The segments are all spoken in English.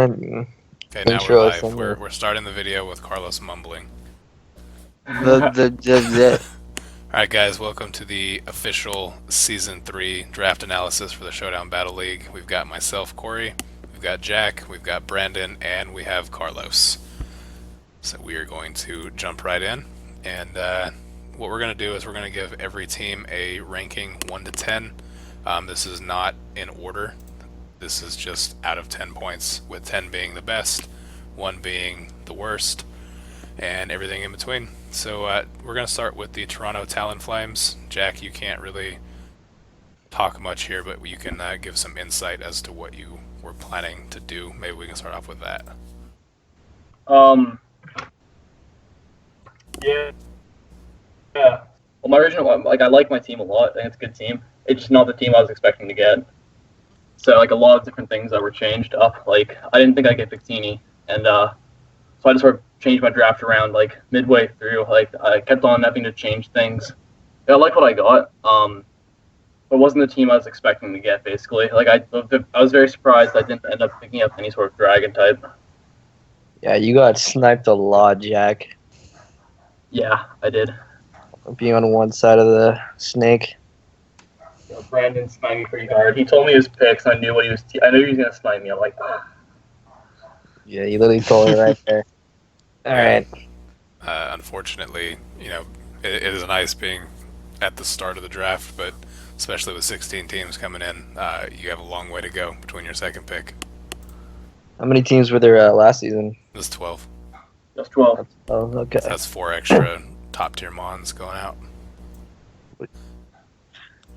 Okay, now we're intro or live. something. We're starting the video with Carlos mumbling. The Alright guys, welcome to the official Season 3 draft analysis for the Showdown Battle League. We've got myself, Corey, we've got Jack, we've got Brandon, and we have Carlos. So we are going to jump right in, and what we're going to do is we're going to give every team a ranking 1 to 10. This is not in order. This is just out of 10 points, with 10 being the best, 1 being the worst, and everything in between. So we're going to start with the Toronto Talonflames. Jack, you can't really talk much here, but you can give some insight as to what you were planning to do. Maybe we can start off with that. Yeah. Well, my original, I like my team a lot. I think it's a good team. It's just not the team I was expecting to get. So, a lot of different things that were changed up. I didn't think I'd get Victini, and so I just sort of changed my draft around, midway through. I kept on having to change things. I like what I got. But it wasn't the team I was expecting to get, basically. I was very surprised I didn't end up picking up any sort of dragon type. Yeah, you got sniped a lot, Jack. Yeah, I did. Being on one side of the snake. Brandon sniped me pretty hard. He told me his picks. I knew what he was. I knew he was gonna snipe me. I'm like, ah. Yeah, you literally told it right there. All right. Unfortunately, it is nice being at the start of the draft, but especially with 16 teams coming in, you have a long way to go between your second pick. How many teams were there last season? It was 12. That's 12. Oh, okay. So that's 4 extra top tier mons going out.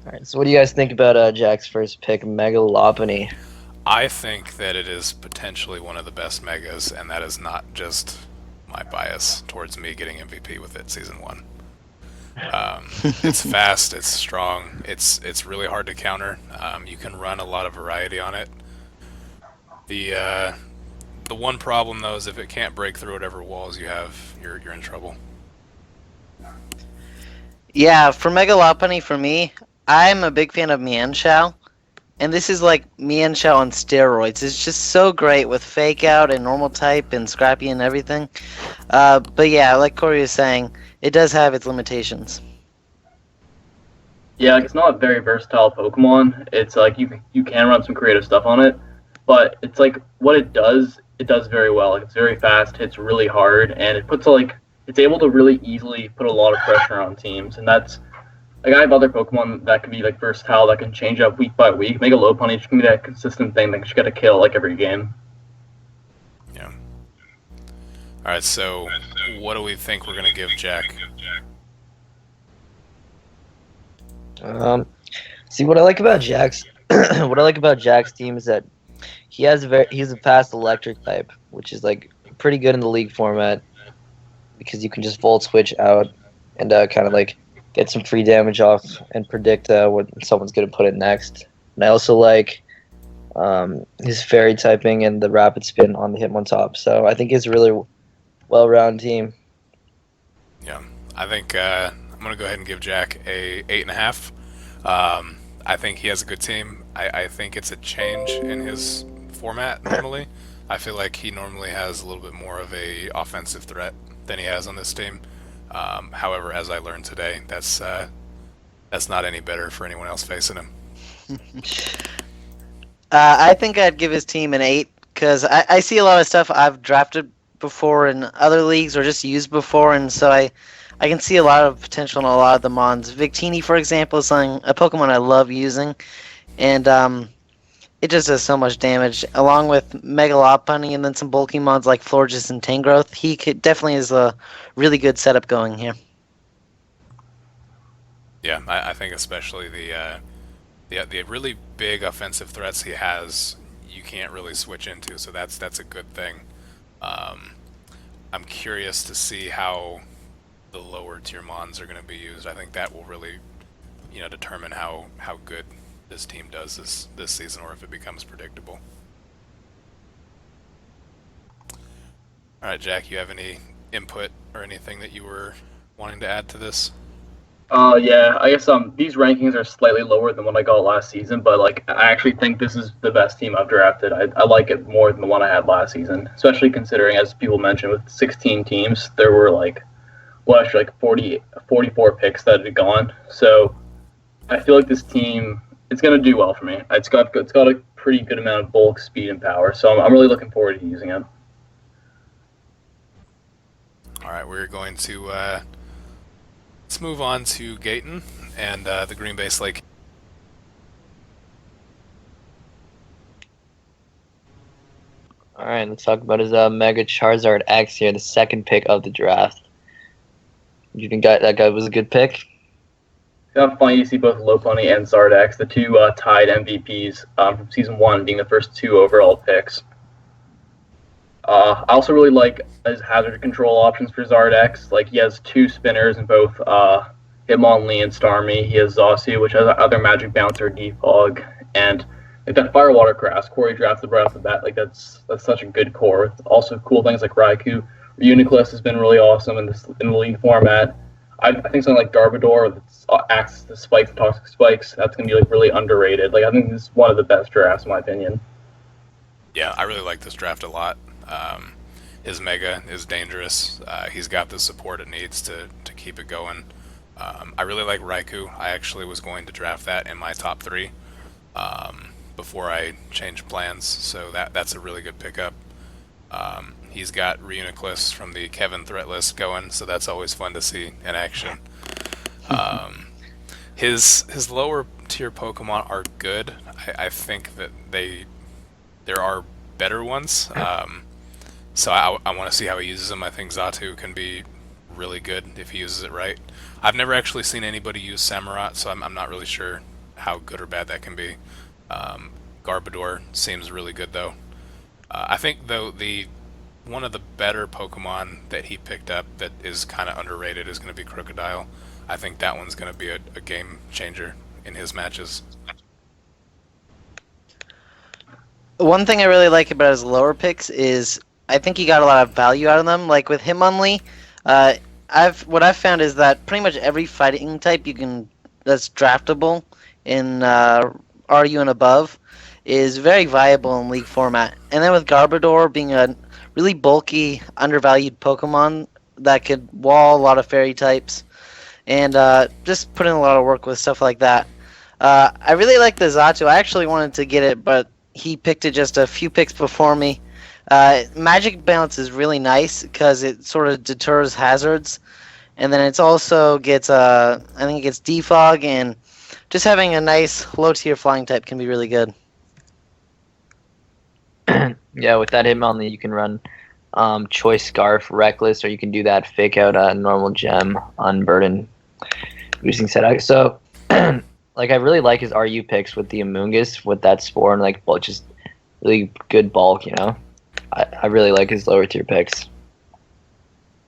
All right. So, what do you guys think about Jack's first pick, Megalopony? I think that it is potentially one of the best megas, and that is not just my bias towards me getting MVP with it season 1. It's fast, it's strong, it's really hard to counter. You can run a lot of variety on it. The one problem though is if it can't break through whatever walls you have, you're in trouble. Yeah, for Megalopony, for me, I'm a big fan of Mienshao. And this is like Mienshao on steroids. It's just so great with Fake Out and Normal Type and Scrappy and everything. But yeah, like Corey was saying, it does have its limitations. Yeah, it's not a very versatile Pokemon. It's you can run some creative stuff on it, but it's what it does very well. It's very fast, hits really hard, and it puts it's able to really easily put a lot of pressure on teams, and that's I have other Pokemon that can be versatile, that can change up week by week. Megalopony just can be that consistent thing that you got to kill every game. Yeah. All right, so what do we think we're gonna give Jack? See, what I like about Jack's team is that he has a fast electric type, which is pretty good in the league format because you can just volt switch out and kind of get some free damage off and predict what someone's gonna put in next. And I also like his fairy typing and the rapid spin on the Hitmontop. So I think it's a really well-rounded team. Yeah, I think I'm gonna go ahead and give Jack a 8.5. I think he has a good team. I think it's a change in his format normally. I feel like he normally has a little bit more of a offensive threat than he has on this team. However, as I learned today, that's not any better for anyone else facing him. I think I'd give his team an 8 because I see a lot of stuff I've drafted before in other leagues or just used before, and so I can see a lot of potential in a lot of the mons. Victini, for example, is a Pokemon I love using, and it just does so much damage. Along with Megalopony and then some bulky mons like Florges and Tangrowth, he definitely is a really good setup going here. Yeah, I think especially the really big offensive threats he has, you can't really switch into, so that's a good thing. I'm curious to see how the lower tier mons are going to be used. I think that will really, determine how good this team does this season, or if it becomes predictable. All right, Jack, you have any input or anything that you were wanting to add to this? Yeah, I guess these rankings are slightly lower than what I got last season, but like I actually think this is the best team I've drafted. I like it more than the one I had last season, especially considering, as people mentioned, with 16 teams, there were actually like 44 picks that had gone. So I feel like this team, it's gonna do well for me. It's got a pretty good amount of bulk, speed, and power. So I'm really looking forward to using it. All right, we're going to let's move on to Gayton and the Green Bay Slakings. All right, let's talk about his Mega Charizard X here, the second pick of the draft. You think that guy was a good pick? It's kind of funny to see both Lopunny and Zardex, the two tied MVPs from Season 1, being the first 2 overall picks. I also really like his hazard control options for Zardex. Like, he has 2 spinners in both Hitmonlee and Starmie. He has Zaciu, which has other Magic Bouncer, Defog, and like that Firewater Grass. Corey drafted right off the bat. Like, that's such a good core. Also, cool things like Raikou. Uniclus has been really awesome in the league format. I think something like Garbodor that acts the spikes, the toxic spikes, that's going to be like really underrated. Like, I think this is one of the best drafts, in my opinion. Yeah, I really like this draft a lot. His Mega is dangerous. He's got the support it needs to keep it going. I really like Raikou. I actually was going to draft that in my top 3 before I changed plans, so that's a really good pickup. He's got Reuniclus from the Kevin threat list going, so that's always fun to see in action. His lower tier Pokemon are good. I think that there are better ones. So I want to see how he uses them. I think Xatu can be really good if he uses it right. I've never actually seen anybody use Samurott, so I'm not really sure how good or bad that can be. Garbodor seems really good though. I think though one of the better Pokemon that he picked up that is kind of underrated is going to be Crocodile. I think that one's going to be a game changer in his matches. One thing I really like about his lower picks is I think he got a lot of value out of them. Like with Hitmonlee, what I've found is that pretty much every fighting type that's draftable in RU and above is very viable in league format. And then with Garbodor being a really bulky, undervalued Pokemon that could wall a lot of fairy types, and just put in a lot of work with stuff like that. I really like the Xatu. I actually wanted to get it, but he picked it just a few picks before me. Magic Bounce is really nice because it sort of deters hazards, and then it's also gets I think it gets Defog, and just having a nice low tier flying type can be really good. Yeah, with that Hitmonlee, you can run Choice Scarf, Reckless, or you can do that fake out normal gem, Unburden, boosting set. So, like, I really like his RU picks with the Amoonguss, with that Spore, and like, well, just really good bulk, you know. I really like his lower tier picks.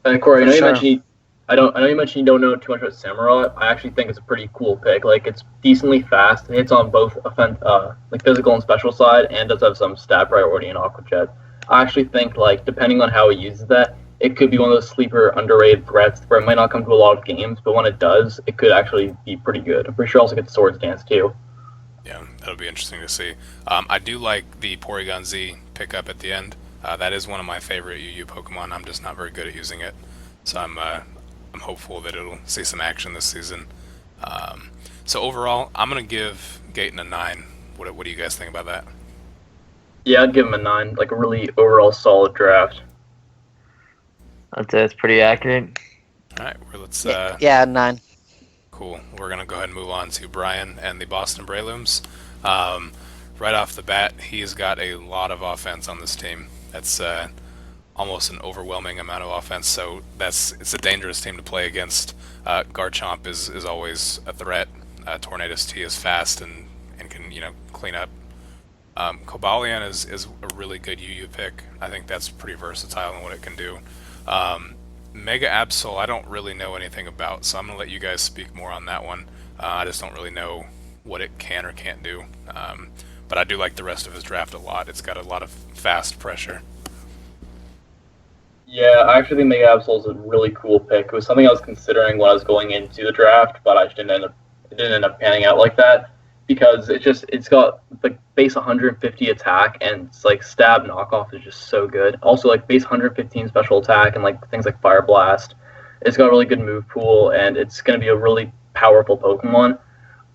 Corey, I know For you sure. mentioned I know you mentioned you don't know too much about Samurott. I actually think it's a pretty cool pick. Like, it's decently fast. It hits on both like physical and special side, and does have some stat priority in Aqua Jet. I actually think, like, depending on how he uses that, it could be one of those sleeper underrated threats where it might not come to a lot of games, but when it does, it could actually be pretty good. I'm pretty sure also gets Swords Dance too. Yeah, that'll be interesting to see. I do like the Porygon Z pickup at the end. That is one of my favorite UU Pokemon. I'm just not very good at using it, so I'm hopeful that it'll see some action this season. So overall, I'm gonna give Gayton a 9. What do you guys think about that? Yeah, I'd give him a 9. Like, a really overall solid draft. That's pretty accurate. All right, let's Yeah, 9. cool. We're gonna go ahead and move on to Brian and the Boston Brelooms. Right off the bat, he's got a lot of offense on this team. That's almost an overwhelming amount of offense. So it's a dangerous team to play against. Garchomp is always a threat. Tornadus T is fast and can clean up. Cobalion is a really good UU pick. I think that's pretty versatile in what it can do. Mega Absol, I don't really know anything about, so I'm going to let you guys speak more on that one. I just don't really know what it can or can't do. But I do like the rest of his draft a lot. It's got a lot of fast pressure. Yeah, I actually think Mega Absol is a really cool pick. It was something I was considering when I was going into the draft, but I just it didn't end up panning out like that because it's got like base 150 attack and it's like stab knockoff is just so good. Also like base 115 special attack and like things like Fire Blast. It's got a really good move pool and it's going to be a really powerful Pokemon.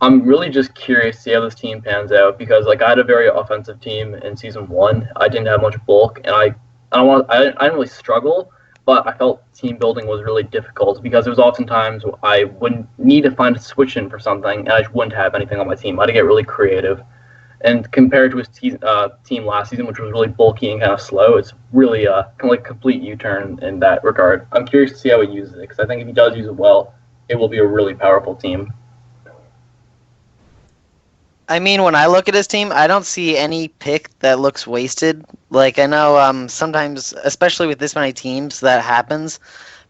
I'm really just curious to see how this team pans out because like I had a very offensive team in season 1. I didn't have much bulk and I didn't really struggle, but I felt team building was really difficult because there was oftentimes I would need to find a switch in for something, and I just wouldn't have anything on my team. I had to get really creative. And compared to his team last season, which was really bulky and kind of slow, it's really kind of like a complete U-turn in that regard. I'm curious to see how he uses it because I think if he does use it well, it will be a really powerful team. I mean, when I look at his team, I don't see any pick that looks wasted. Like, I know sometimes, especially with this many teams, that happens.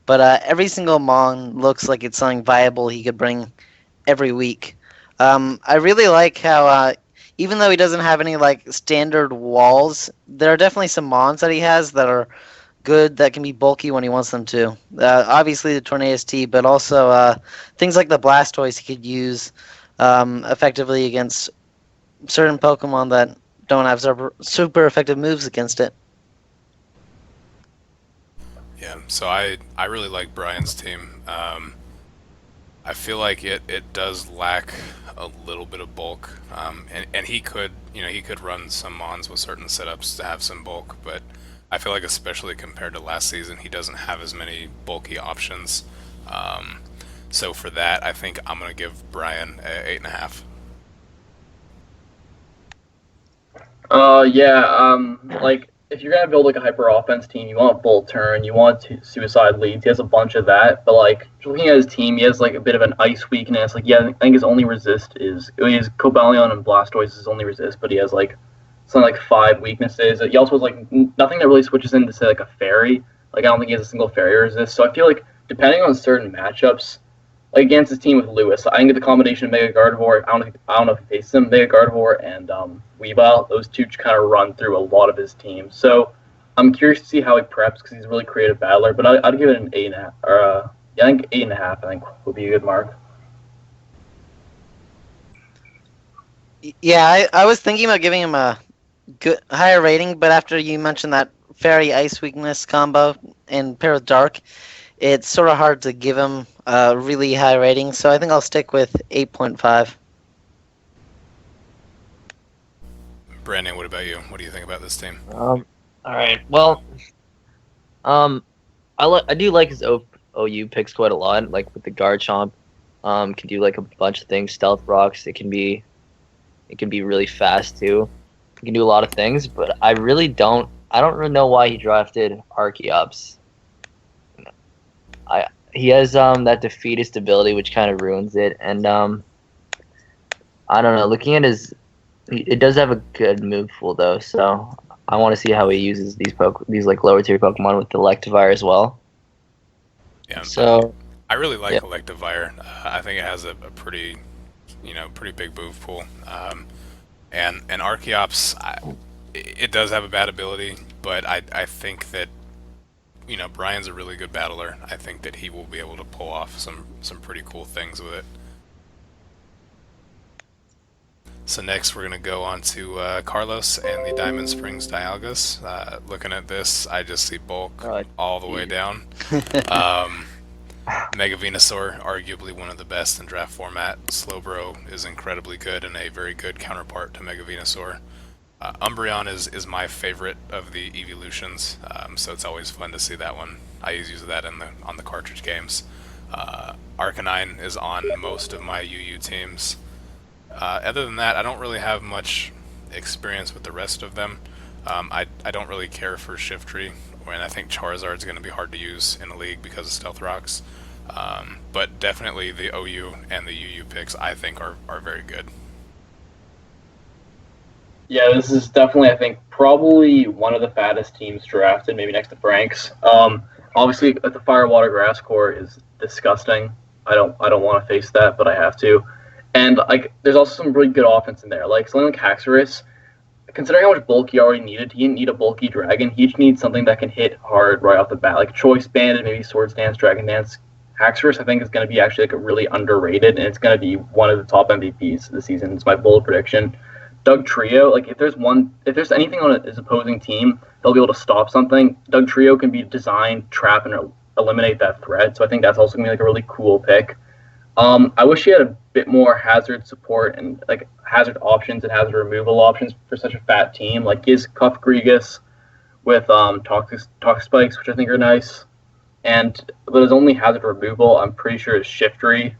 But every single Mon looks like it's something viable he could bring every week. I really like how, even though he doesn't have any, like, standard walls, there are definitely some Mons that he has that are good, that can be bulky when he wants them to. Obviously, the Tornadus T, but also things like the Blastoise he could use effectively against certain Pokemon that don't have super effective moves against it. Yeah, so I really like Brian's team. I feel like it does lack a little bit of bulk, and he could run some Mons with certain setups to have some bulk, but I feel like especially compared to last season, he doesn't have as many bulky options. So for that, I think I'm gonna give Brian a 8.5. Like if you're gonna build like a hyper offense team, you want Bolt Turn, you want Suicide Leads. He has a bunch of that, but like looking at his team, he has like a bit of an ice weakness. Like I think his only resist is Cobalion and Blastoise is only resist, but he has like something like 5 weaknesses. He also has like nothing that really switches into say like a fairy. Like I don't think he has a single fairy resist. So I feel like depending on certain matchups, like against his team with Lewis, I think the combination of Mega Gardevoir, I don't know if he faces him, Mega Gardevoir and Weavile, those two kind of run through a lot of his team. So I'm curious to see how he preps because he's a really creative battler. But I'd give it an 8.5, or I think 8.5. I think would be a good mark. Yeah, I was thinking about giving him a good higher rating, but after you mentioned that Fairy Ice weakness combo and pair with Dark, it's sort of hard to give him a really high rating, so I think I'll stick with 8.5. Brandon, what about you? What do you think about this team? All right. Well, I do like his OU picks quite a lot. Like with the Garchomp, can do like a bunch of things. Stealth Rocks. It can be really fast too. It can do a lot of things, but I don't really know why he drafted Archeops. He has that defeatist ability which kind of ruins it, and I don't know. Looking at it does have a good move pool though, so I want to see how he uses these like lower tier Pokemon with Electivire as well. Yeah. So I really like Electivire. I think it has a pretty big move pool. And Archeops, it does have a bad ability, but I think that Brian's a really good battler. I think that he will be able to pull off some pretty cool things with it. So next we're going to go on to Carlos and the Diamond Springs Dialgas. Looking at this, I just see bulk all the way down. Mega Venusaur, arguably one of the best in draft format. Slowbro is incredibly good and a very good counterpart to Mega Venusaur. Umbreon is my favorite of the evolutions, so it's always fun to see that one. I use that on the cartridge games. Arcanine is on most of my UU teams. Other than that, I don't really have much experience with the rest of them. I don't really care for Shiftry, and I think Charizard's going to be hard to use in a league because of Stealth Rocks. But definitely the OU and the UU picks I think are very good. Yeah, this is definitely, I think, probably one of the fattest teams drafted, maybe next to Frank's. Obviously, the Fire Water Grass core is disgusting. I don't want to face that, but I have to. And like, there's also some really good offense in there. Like something like Haxorus considering how much bulk he already needed, he didn't need a bulky dragon. He just needs something that can hit hard right off the bat, like Choice Banded, maybe Swords Dance, Dragon Dance. Haxorus, I think, is going to be actually like a really underrated, and it's going to be one of the top MVPs of the season. It's my bold prediction. Doug Trio, like if there's anything on his opposing team, they'll be able to stop something. Doug Trio can be designed, trap, and eliminate that threat. So I think that's also going to be like a really cool pick. I wish he had a bit more hazard support and like hazard options and hazard removal options for such a fat team. Like his Cuff Grigus with toxic spikes, which I think are nice. But his only hazard removal, I'm pretty sure, is Shiftry.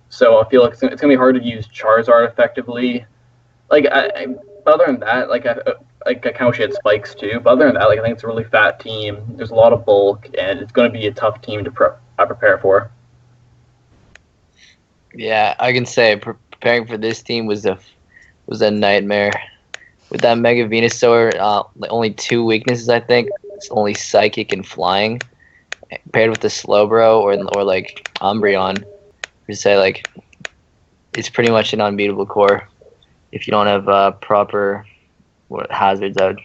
So I feel like it's gonna be hard to use Charizard effectively. Like other than that, I kind of wish he had spikes too. But other than that, like I think it's a really fat team. There's a lot of bulk, and it's going to be a tough team to prepare for. Yeah, I can say preparing for this team was a nightmare. With that Mega Venusaur, like only 2 weaknesses, I think. It's only Psychic and Flying. Paired with the Slowbro or like Umbreon, to say like it's pretty much an unbeatable core if you don't have proper hazards out.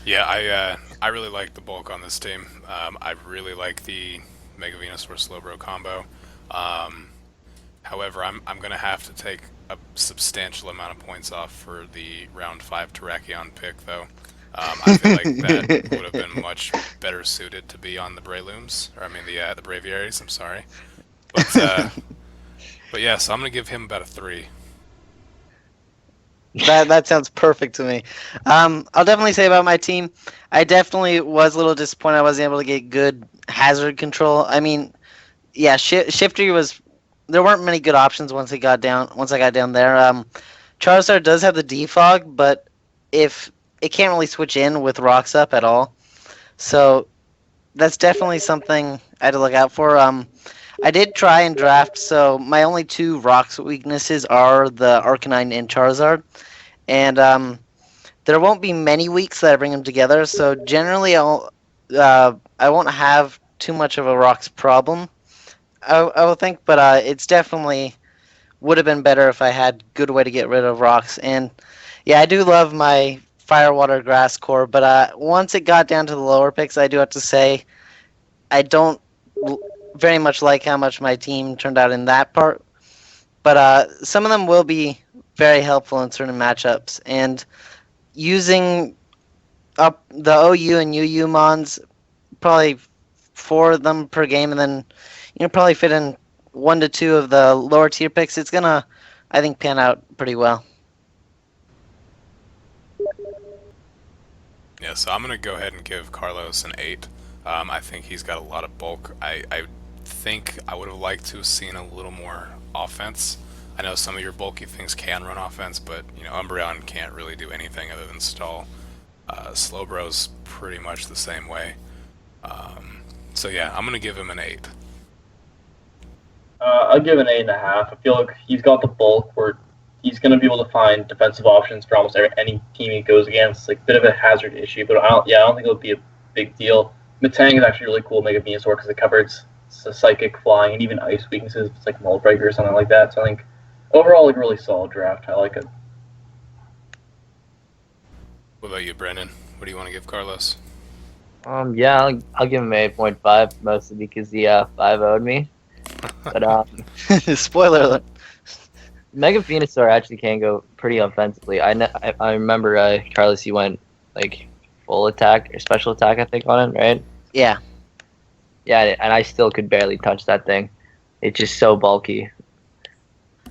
Yeah, I really like the bulk on this team. I really like the Mega Venusaur Slowbro combo. However, I'm gonna have to take a substantial amount of points off for the round 5 Terrakion pick, though. I feel like that would have been much better suited to be on the Brelooms, or I mean the Braviaries. I'm sorry, but yeah, so I'm gonna give him about a 3. That sounds perfect to me. I'll definitely say about my team, I definitely was a little disappointed I wasn't able to get good hazard control. I mean, yeah, Shifty was. There weren't many good options once I got down there. Charizard does have the defog, but if it can't really switch in with rocks up at all, so that's definitely something I had to look out for. I did try and draft, so my only 2 rocks weaknesses are the Arcanine and Charizard, and there won't be many weeks that I bring them together. So generally, I won't have too much of a rocks problem. I will think, but it's definitely would have been better if I had good way to get rid of rocks. And yeah, I do love my Fire, Water, Grass core, but once it got down to the lower picks, I do have to say I don't very much like how much my team turned out in that part. But some of them will be very helpful in certain matchups. And using up the OU and UU mons, probably 4 of them per game, and then probably fit in 1 to 2 of the lower tier picks, it's gonna, I think, pan out pretty well. Yeah, so I'm gonna go ahead and give Carlos an 8. I think he's got a lot of bulk. I think I would have liked to have seen a little more offense. I know some of your bulky things can run offense, but Umbreon can't really do anything other than stall. Slowbro's pretty much the same way. So yeah, I'm gonna give him an 8. I'll give an 8.5. I feel like he's got the bulk where he's going to be able to find defensive options for almost any team he goes against. It's like a bit of a hazard issue, but I don't think it'll be a big deal. Metang is actually really cool, Mega Venusaur, because it covers Psychic, Flying, and even Ice weaknesses. It's like Mold Breaker or something like that. So I think overall, like a really solid draft. I like it. What about you, Brendan? What do you want to give Carlos? Yeah, I'll give him 8.5, mostly because he 5-0'd me. But Spoiler alert. Mega Venusaur actually can go pretty offensively. I remember Carlos, he went like full attack or special attack, I think, on it, right? Yeah. Yeah, and I still could barely touch that thing. It's just so bulky.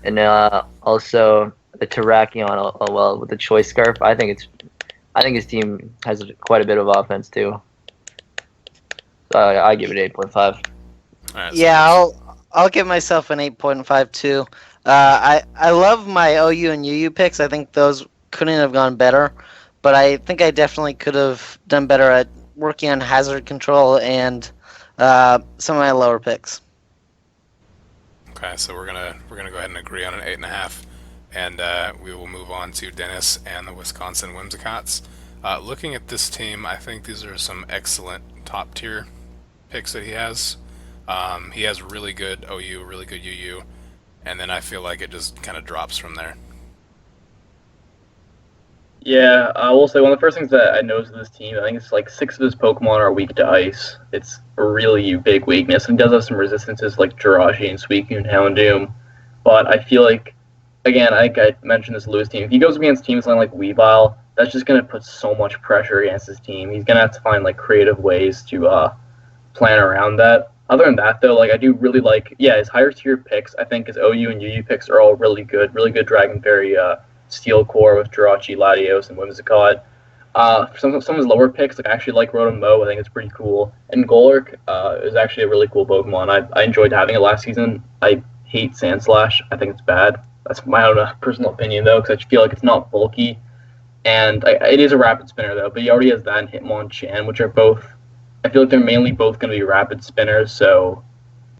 And also the Terrakion, well, with the Choice Scarf, I think his team has quite a bit of offense too. So I give it 8.5. Right, Yeah, I'll give myself an 8.5 too. I love my OU and UU picks. I think those couldn't have gone better, but I think I definitely could have done better at working on hazard control and some of my lower picks. Okay, so we're gonna go ahead and agree on an 8.5, and we will move on to Dennis and the Wisconsin Whimsicotts. Looking at this team, I think these are some excellent top tier picks that he has. He has really good OU, really good UU, and then I feel like it just kind of drops from there. Yeah, I will say one of the first things that I noticed with this team, I think it's like 6 of his Pokemon are weak to ice. It's a really big weakness, and he does have some resistances like Jirachi and Suicune and Houndoom. But I feel like, again, I think I mentioned this Lewis team. If he goes against teams like Weavile, that's just going to put so much pressure against his team. He's going to have to find like creative ways to plan around that. Other than that, though, like I do really like, yeah, his higher tier picks. I think his OU and UU picks are all really good Dragon Fairy Steel Core with Jirachi, Latios, and Whimsicott. Some of his lower picks, like I actually like Rotom Mow. I think it's pretty cool. And Golurk is actually a really cool Pokemon. I enjoyed having it last season. I hate Sandslash. I think it's bad. That's my own personal opinion, though, because I feel like it's not bulky. And it is a rapid spinner, though. But he already has that and Hitmonchan, which are both, I feel like they're mainly both going to be rapid spinners, so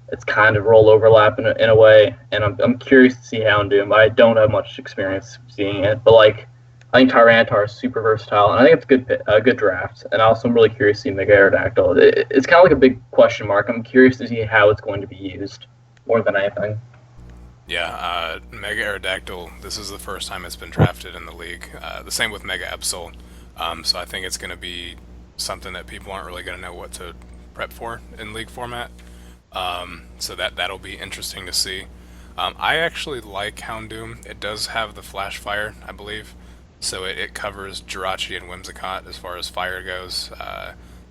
it's kind of role overlap in a way. And I'm curious to see Houndoom. I don't have much experience seeing it, but like I think Tyranitar is super versatile, and I think it's a good draft. And also I'm really curious to see Mega Aerodactyl. It's kind of like a big question mark. I'm curious to see how it's going to be used more than anything. Yeah, Mega Aerodactyl, this is the first time it's been drafted in the league. The same with Mega Epsil. So I think it's going to be something that people aren't really going to know what to prep for in league format. So that'll be interesting to see. I actually like Houndoom. It does have the Flash Fire, I believe. So it covers Jirachi and Whimsicott as far as fire goes.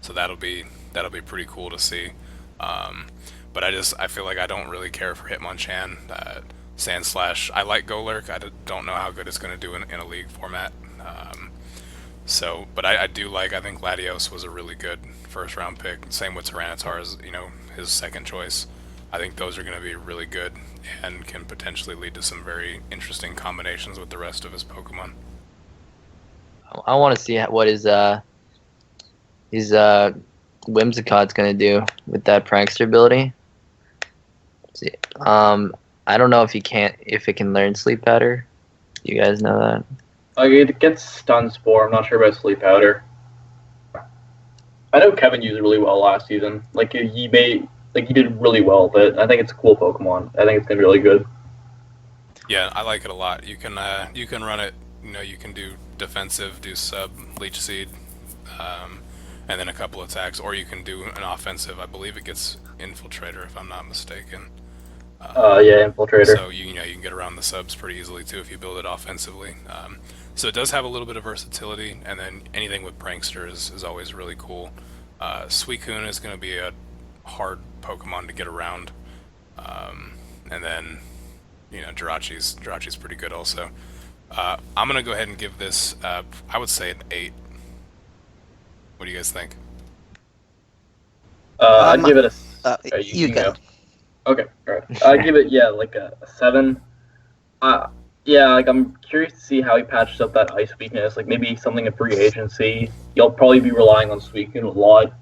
So that'll be pretty cool to see. But I feel like I don't really care for Hitmonchan. Sandslash, I like Golurk. I don't know how good it's going to do in a league format. But I think Latios was a really good first round pick. Same with Tyranitar as, his second choice. I think those are going to be really good and can potentially lead to some very interesting combinations with the rest of his Pokemon. I want to see what his Whimsicott's gonna do with that prankster ability. Let's see. I don't know if it can learn Sleep Powder. You guys know that? It gets Stun Spore. I'm not sure about Sleep Powder. I know Kevin used it really well last season. Like he did really well with it. I think it's a cool Pokemon. I think it's gonna be really good. Yeah, I like it a lot. You can run it. You can do defensive, do sub, Leech Seed, and then a couple attacks, or you can do an offensive. I believe it gets Infiltrator, if I'm not mistaken. Yeah, Infiltrator. So you can get around the subs pretty easily too if you build it offensively. So it does have a little bit of versatility, and then anything with Prankster is always really cool. Suicune is going to be a hard Pokemon to get around, and then Jirachi's pretty good also. I'm going to go ahead and give this, I would say an 8. What do you guys think? I'd give it a... you go. Okay, alright. I'd give it, like a 7. I'm curious to see how he patches up that ice weakness. Like, maybe something in free agency. You'll probably be relying on Suicune a lot.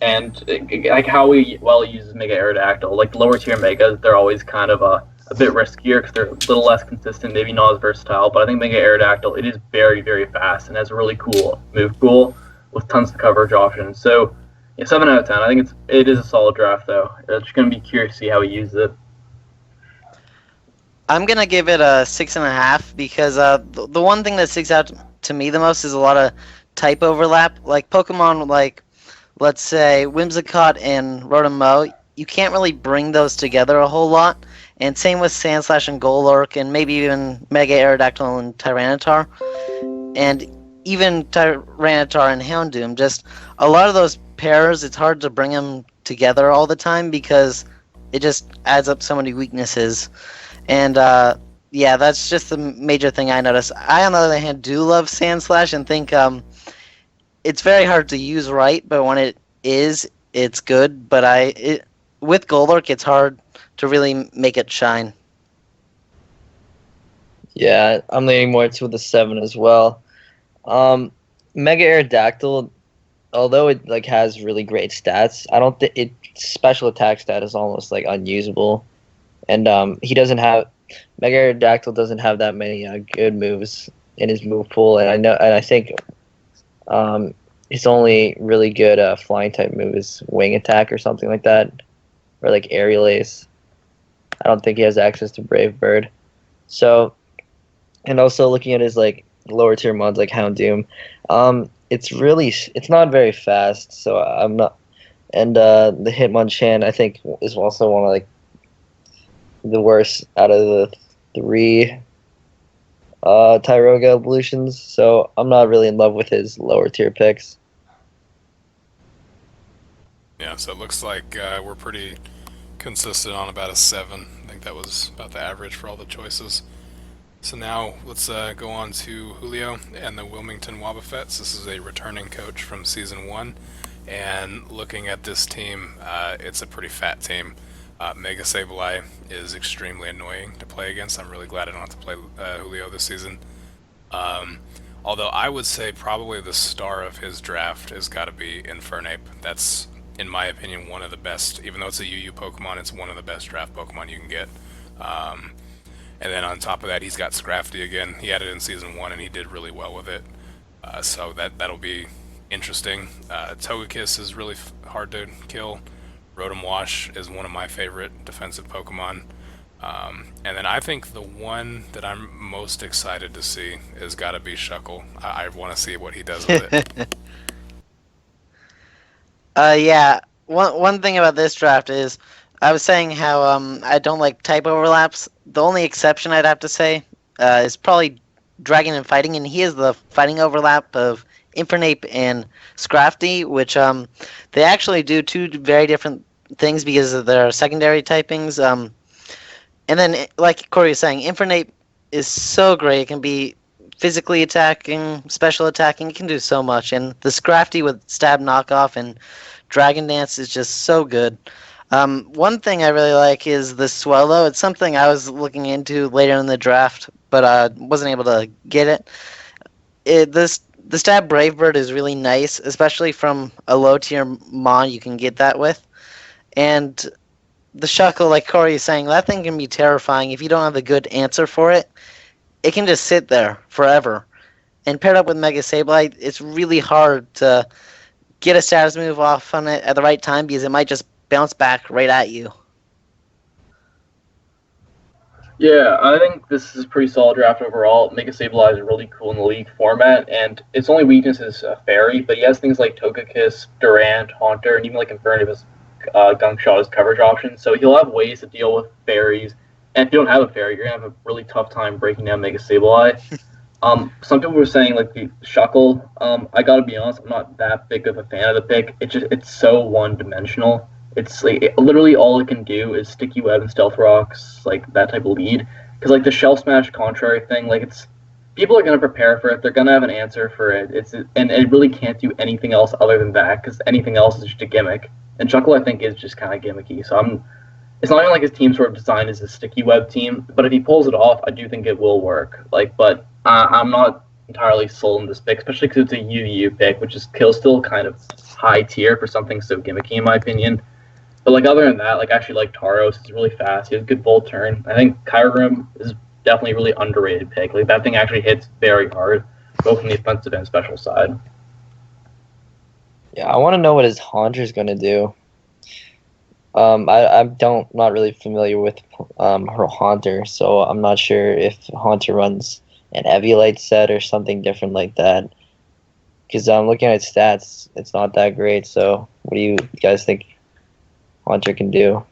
And, like, how he uses Mega Aerodactyl. Like, lower tier Megas, they're always kind of a bit riskier because they're a little less consistent, maybe not as versatile. But I think Mega Aerodactyl, it is very, very fast and has a really cool move pool with tons of coverage options. So, yeah, 7 out of 10. I think it is a solid draft, though. I'm just going to be curious to see how he uses it. I'm going to give it a 6.5 because the one thing that sticks out to me the most is a lot of type overlap. Like Pokemon, like, let's say, Whimsicott and Rotom, you can't really bring those together a whole lot. And same with Sandslash and Golurk, and maybe even Mega Aerodactyl and Tyranitar. And even Tyranitar and Houndoom, just a lot of those pairs, it's hard to bring them together all the time because it just adds up so many weaknesses. And that's just the major thing I noticed. I, on the other hand, do love Sandslash and think it's very hard to use right, but when it is, it's good. But with Golurk, it's hard to really make it shine. Yeah, I'm leaning more to the 7 as well. Mega Aerodactyl, although it like has really great stats, I don't think its special attack stat is almost like unusable, and Mega Aerodactyl doesn't have that many good moves in his move pool, and I think his only really good flying type move is Wing Attack or something like that, or like Aerial Ace. I don't think he has access to Brave Bird. So, and also looking at his like lower tier mods like Houndoom. It's not very fast, so I'm not. And the Hitmonchan I think is also one of like the worst out of the 3 Tyroga evolutions. So I'm not really in love with his lower tier picks. Yeah, so it looks like we're pretty consistent on about a 7. I think that was about the average for all the choices. So now let's go on to Julio and the Wilmington Wobbufets. This is a returning coach from Season 1. And looking at this team, it's a pretty fat team. Mega Sableye is extremely annoying to play against. I'm really glad I don't have to play Julio this season. Although I would say probably the star of his draft has got to be Infernape. That's, in my opinion, one of the best. Even though it's a UU Pokemon, it's one of the best draft Pokemon you can get. And then on top of that, he's got Scrafty again. He had it in Season 1, and he did really well with it. So that'll be interesting. Togekiss is really hard to kill. Rotom Wash is one of my favorite defensive Pokemon. And then I think the one that I'm most excited to see is got to be Shuckle. I want to see what he does with it. Yeah. One thing about this draft is I was saying how I don't like type overlaps. The only exception I'd have to say is probably Dragon and Fighting, and he has the fighting overlap of Infernape and Scrafty, which they actually do 2 very different things because of their secondary typings. And then, like Corey was saying, Infernape is so great. It can be physically attacking, special attacking. It can do so much. And the Scrafty with Stab Knockoff and Dragon Dance is just so good. One thing I really like is the Swellow. It's something I was looking into later in the draft, but wasn't able to get it. The Stab Brave Bird is really nice, especially from a low tier mon you can get that with. And the Shuckle, like Corey is saying, that thing can be terrifying. If you don't have a good answer for it, it can just sit there forever. And paired up with Mega Sableye, it's really hard to get a status move off on it at the right time because it might just bounce back right at you. Yeah, I think this is a pretty solid draft overall. Mega Sableye is really cool in the league format, and its only weakness is Fairy, but he has things like Togekiss, Durant, Haunter, and even like Infernape as Gunk Shot as coverage options, so he'll have ways to deal with fairies. And if you don't have a fairy, you're going to have a really tough time breaking down Mega Sableye. Some people were saying like the Shuckle. I gotta be honest, I'm not that big of a fan of the pick. It's so one-dimensional. It's like literally all it can do is Sticky Web and Stealth Rocks, like that type of lead. Because like the Shell Smash contrary thing, like people are gonna prepare for it. They're gonna have an answer for it. And it really can't do anything else other than that, because anything else is just a gimmick. And Shuckle I think is just kind of gimmicky. So it's not even like his team sort of designed as a Sticky Web team, but if he pulls it off, I do think it will work. But I'm not entirely sold on this pick, especially because it's a UU pick, which is still kind of high tier for something so gimmicky in my opinion. But like other than that, like I actually like Tauros. He's really fast. He has a good volt turn. I think Kyurem is definitely a really underrated pick. Like that thing actually hits very hard, both from the offensive and special side. Yeah, I want to know what his Haunter's going to do. I'm not really familiar with her Haunter, so I'm not sure if Haunter runs an Eviolite set or something different like that. Because I'm looking at stats, it's not that great. So what do you guys think Haunter can do?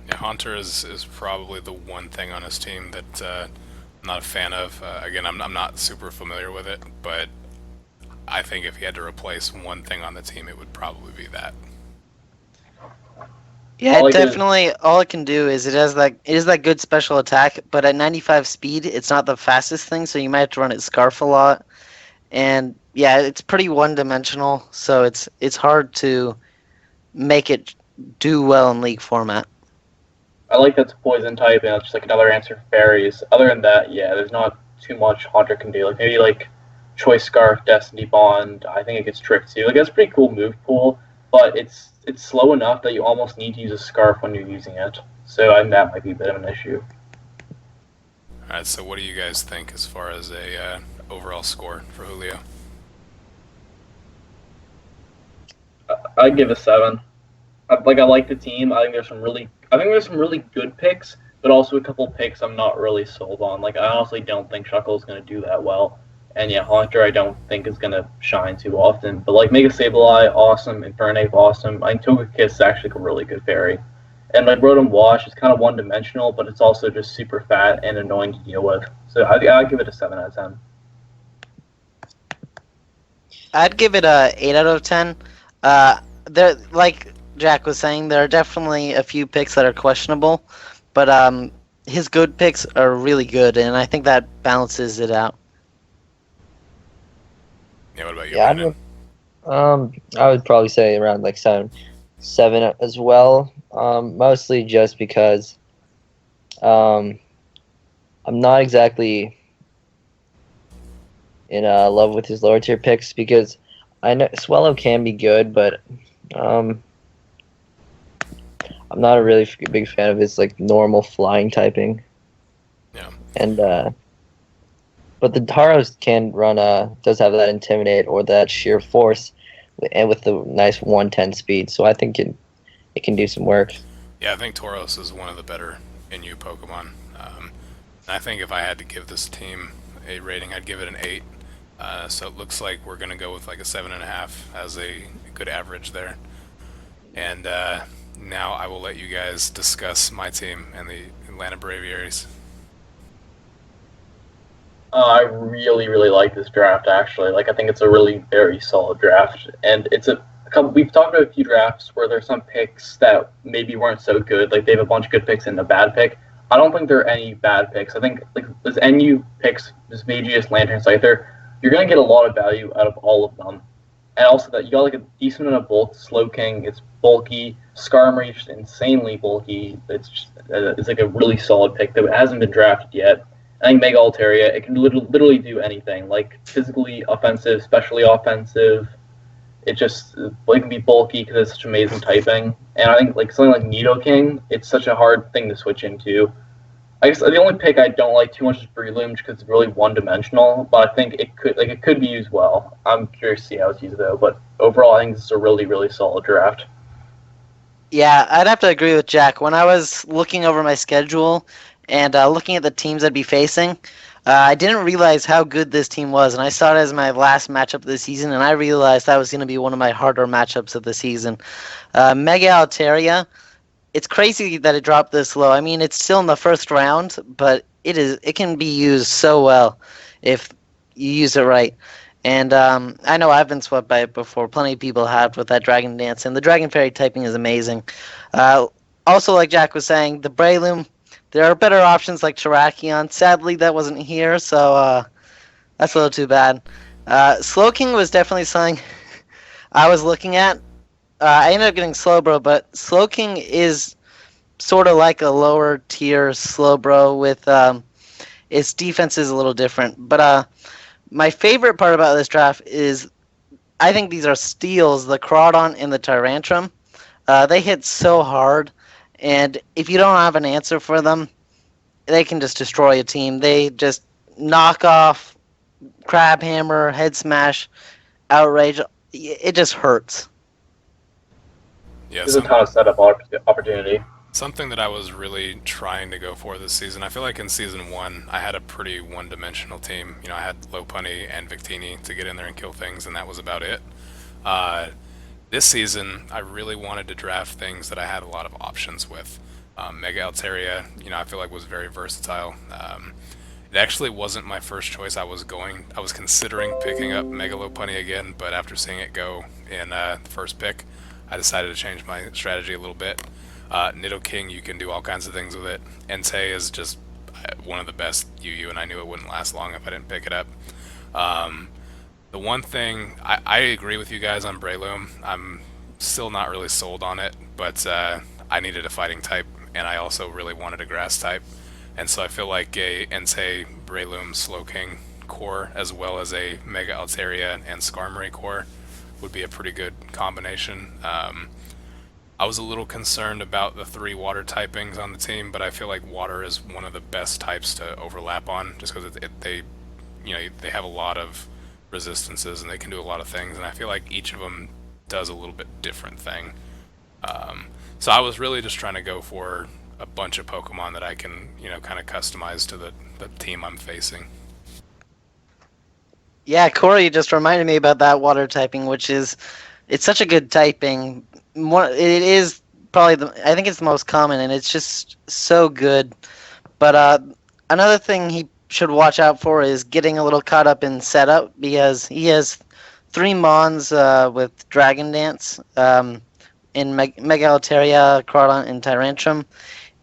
Yeah, Haunter is probably the one thing on his team that I'm not a fan of. Again, I'm not super familiar with it, but I think if he had to replace one thing on the team, it would probably be that. Yeah, definitely. All it can do is it is that good special attack, but at 95 speed, it's not the fastest thing, so you might have to run it Scarf a lot. And yeah, it's pretty one-dimensional, so it's hard to make it do well in League format. I like that's a poison type, and it's just like another answer for fairies. Other than that, yeah, there's not too much Haunter can do. Like maybe like Choice Scarf, Destiny Bond. I think it gets tricked too. Like that's a pretty cool move pool, but it's slow enough that you almost need to use a Scarf when you're using it. So I think that might be a bit of an issue. Alright, so what do you guys think as far as a overall score for Julio? I'd give a 7. I like the team. I think there's some really good picks, but also a couple picks I'm not really sold on. Like I honestly don't think Shuckle is going to do that well. And yeah, Haunter I don't think is gonna shine too often. But like Mega Sableye, awesome. Infernape, awesome. I think Togekiss is actually a really good fairy. And like Rotom Wash is kind of one dimensional, but it's also just super fat and annoying to deal with. So I'd give it a 7 out of 10. I'd give it a 8 out of 10. There, like Jack was saying, there are definitely a few picks that are questionable, but his good picks are really good, and I think that balances it out. Yeah, what about you, Yeah, Brandon? I would probably say around like seven as well. Mostly just because I'm not exactly in love with his lower tier picks because I know Swallow can be good, but I'm not a really big fan of his like normal flying typing. Yeah. And but the Taros can run does have that intimidate or that sheer force, and with the nice 110 speed. So I think it can do some work. Yeah, I think Tauros is one of the better NU Pokemon. I think if I had to give this team a rating, I'd give it an 8. So it looks like we're going to go with like a 7.5 as a good average there. And now I will let you guys discuss my team and the Atlanta Braviaries. I really, really like this draft, actually. Like, I think it's a really very solid draft. And it's we've talked about a few drafts where there's some picks that maybe weren't so good. Like, they have a bunch of good picks and a bad pick. I don't think there are any bad picks. I think, like, this NU picks, this Magius, Lantern, Scyther, you're going to get a lot of value out of all of them. And also that you got, like, a decent amount of bulk. Slowking, it's bulky. Skarmory is just insanely bulky. It's like a really solid pick that hasn't been drafted yet. I think Mega Altaria, it can literally do anything, like physically offensive, specially offensive. It can be bulky because it's such amazing typing. And I think like something like Nidoking, it's such a hard thing to switch into. I guess the only pick I don't like too much is Brelooms because it's really one-dimensional, but I think it could be used well. I'm curious to see how it's used though, but overall I think this is a really, really solid draft. Yeah, I'd have to agree with Jack. When I was looking over my schedule and looking at the teams I'd be facing, I didn't realize how good this team was, and I saw it as my last matchup of the season, and I realized that was going to be one of my harder matchups of the season. Mega Altaria, it's crazy that it dropped this low. I mean, it's still in the first round, but it can be used so well if you use it right. And I know I've been swept by it before. Plenty of people have with that Dragon Dance, and the Dragon Fairy typing is amazing. Also, like Jack was saying, the Breloom, there are better options like Terrakion. Sadly, that wasn't here, so that's a little too bad. Slowking was definitely something I was looking at. I ended up getting Slowbro, but Slowking is sort of like a lower tier Slowbro with its defense is a little different. But my favorite part about this draft is I think these are steals, the Crawdon and the Tyrantrum. They hit so hard, and if you don't have an answer for them, they can just destroy a team. They just knock off, Crab Hammer, Head Smash, Outrage. It just hurts. Yeah, There's a ton of setup opportunity. something that I was really trying to go for this season. I feel like in season 1, I had a pretty one-dimensional team. You know, I had Lopunny and Victini to get in there and kill things, and that was about it. This season, I really wanted to draft things that I had a lot of options with. Mega Altaria, you know, I feel like was very versatile. It actually wasn't my first choice. I was considering picking up Mega Lopunny again, but after seeing it go in the first pick, I decided to change my strategy a little bit. Nidoking, you can do all kinds of things with it. Entei is just one of the best UU, and I knew it wouldn't last long if I didn't pick it up. The one thing, I agree with you guys on Breloom. I'm still not really sold on it, but I needed a fighting type, and I also really wanted a grass type. And so I feel like a Entei, Breloom, Slowking core, as well as a Mega Altaria and Skarmory core, would be a pretty good combination. I was a little concerned about the 3 water typings on the team, but I feel like water is one of the best types to overlap on, just because they have a lot of resistances and they can do a lot of things, and I feel like each of them does a little bit different thing. So I was really just trying to go for a bunch of Pokemon that I can, kind of customize to the team I'm facing. Yeah, Corey just reminded me about that water typing, which is it's such a good typing. It is probably I think it's the most common, and it's just so good. But another thing he should watch out for is getting a little caught up in setup because he has three Mons with Dragon Dance in Mega Altaria, Crawdaunt, and Tyrantrum.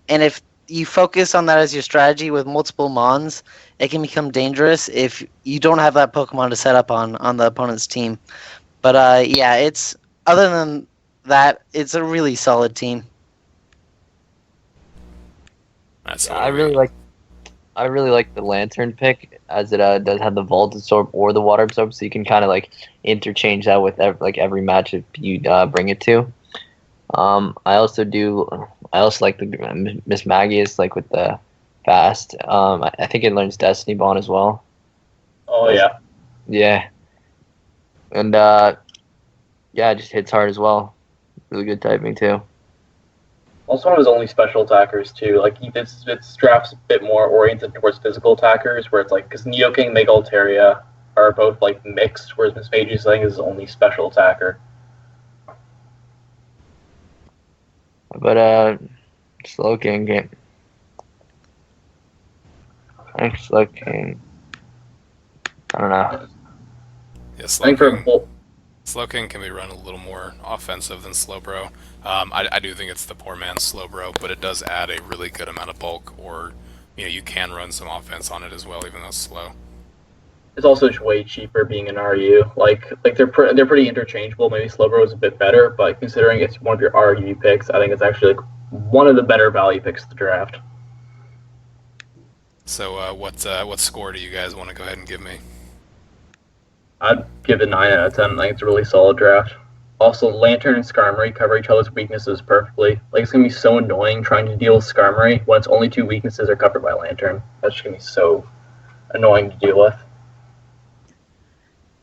And if you focus on that as your strategy with multiple Mons, it can become dangerous if you don't have that Pokemon to set up on the opponent's team. But yeah, it's other than that, it's a really solid team. That's Yeah, I really like the Lantern pick as it does have the Vault Absorb or the Water Absorb, so you can kind of like interchange that with every matchup you bring it to. I also like the Miss Magius like with the fast. I think it learns Destiny Bond as well. Oh yeah. Yeah, and yeah, it just hits hard as well. Really good typing too. Also one of his only special attackers too. Like its draft's a bit more oriented towards physical attackers, where it's like because Neoking and Mega Altaria are both like mixed, whereas Miss Magius I think is his only special attacker. But Slowking game. Thanks, Slowking. I don't know. Yeah, I think for Slowking can be run a little more offensive than Slowbro. I do think it's the poor man's Slowbro, but it does add a really good amount of bulk, or you can run some offense on it as well, even though it's slow. it's also just way cheaper being an RU. Like they're pretty interchangeable. Maybe Slowbro is a bit better, but considering it's one of your RU picks, I think it's actually like one of the better value picks of the draft. So what score do you guys want to go ahead and give me? I'd give it 9 out of 10. I think it's a really solid draft. Also, Lantern and Skarmory cover each other's weaknesses perfectly. Like, it's going to be so annoying trying to deal with Skarmory when its only two weaknesses are covered by Lantern. That's just going to be so annoying to deal with.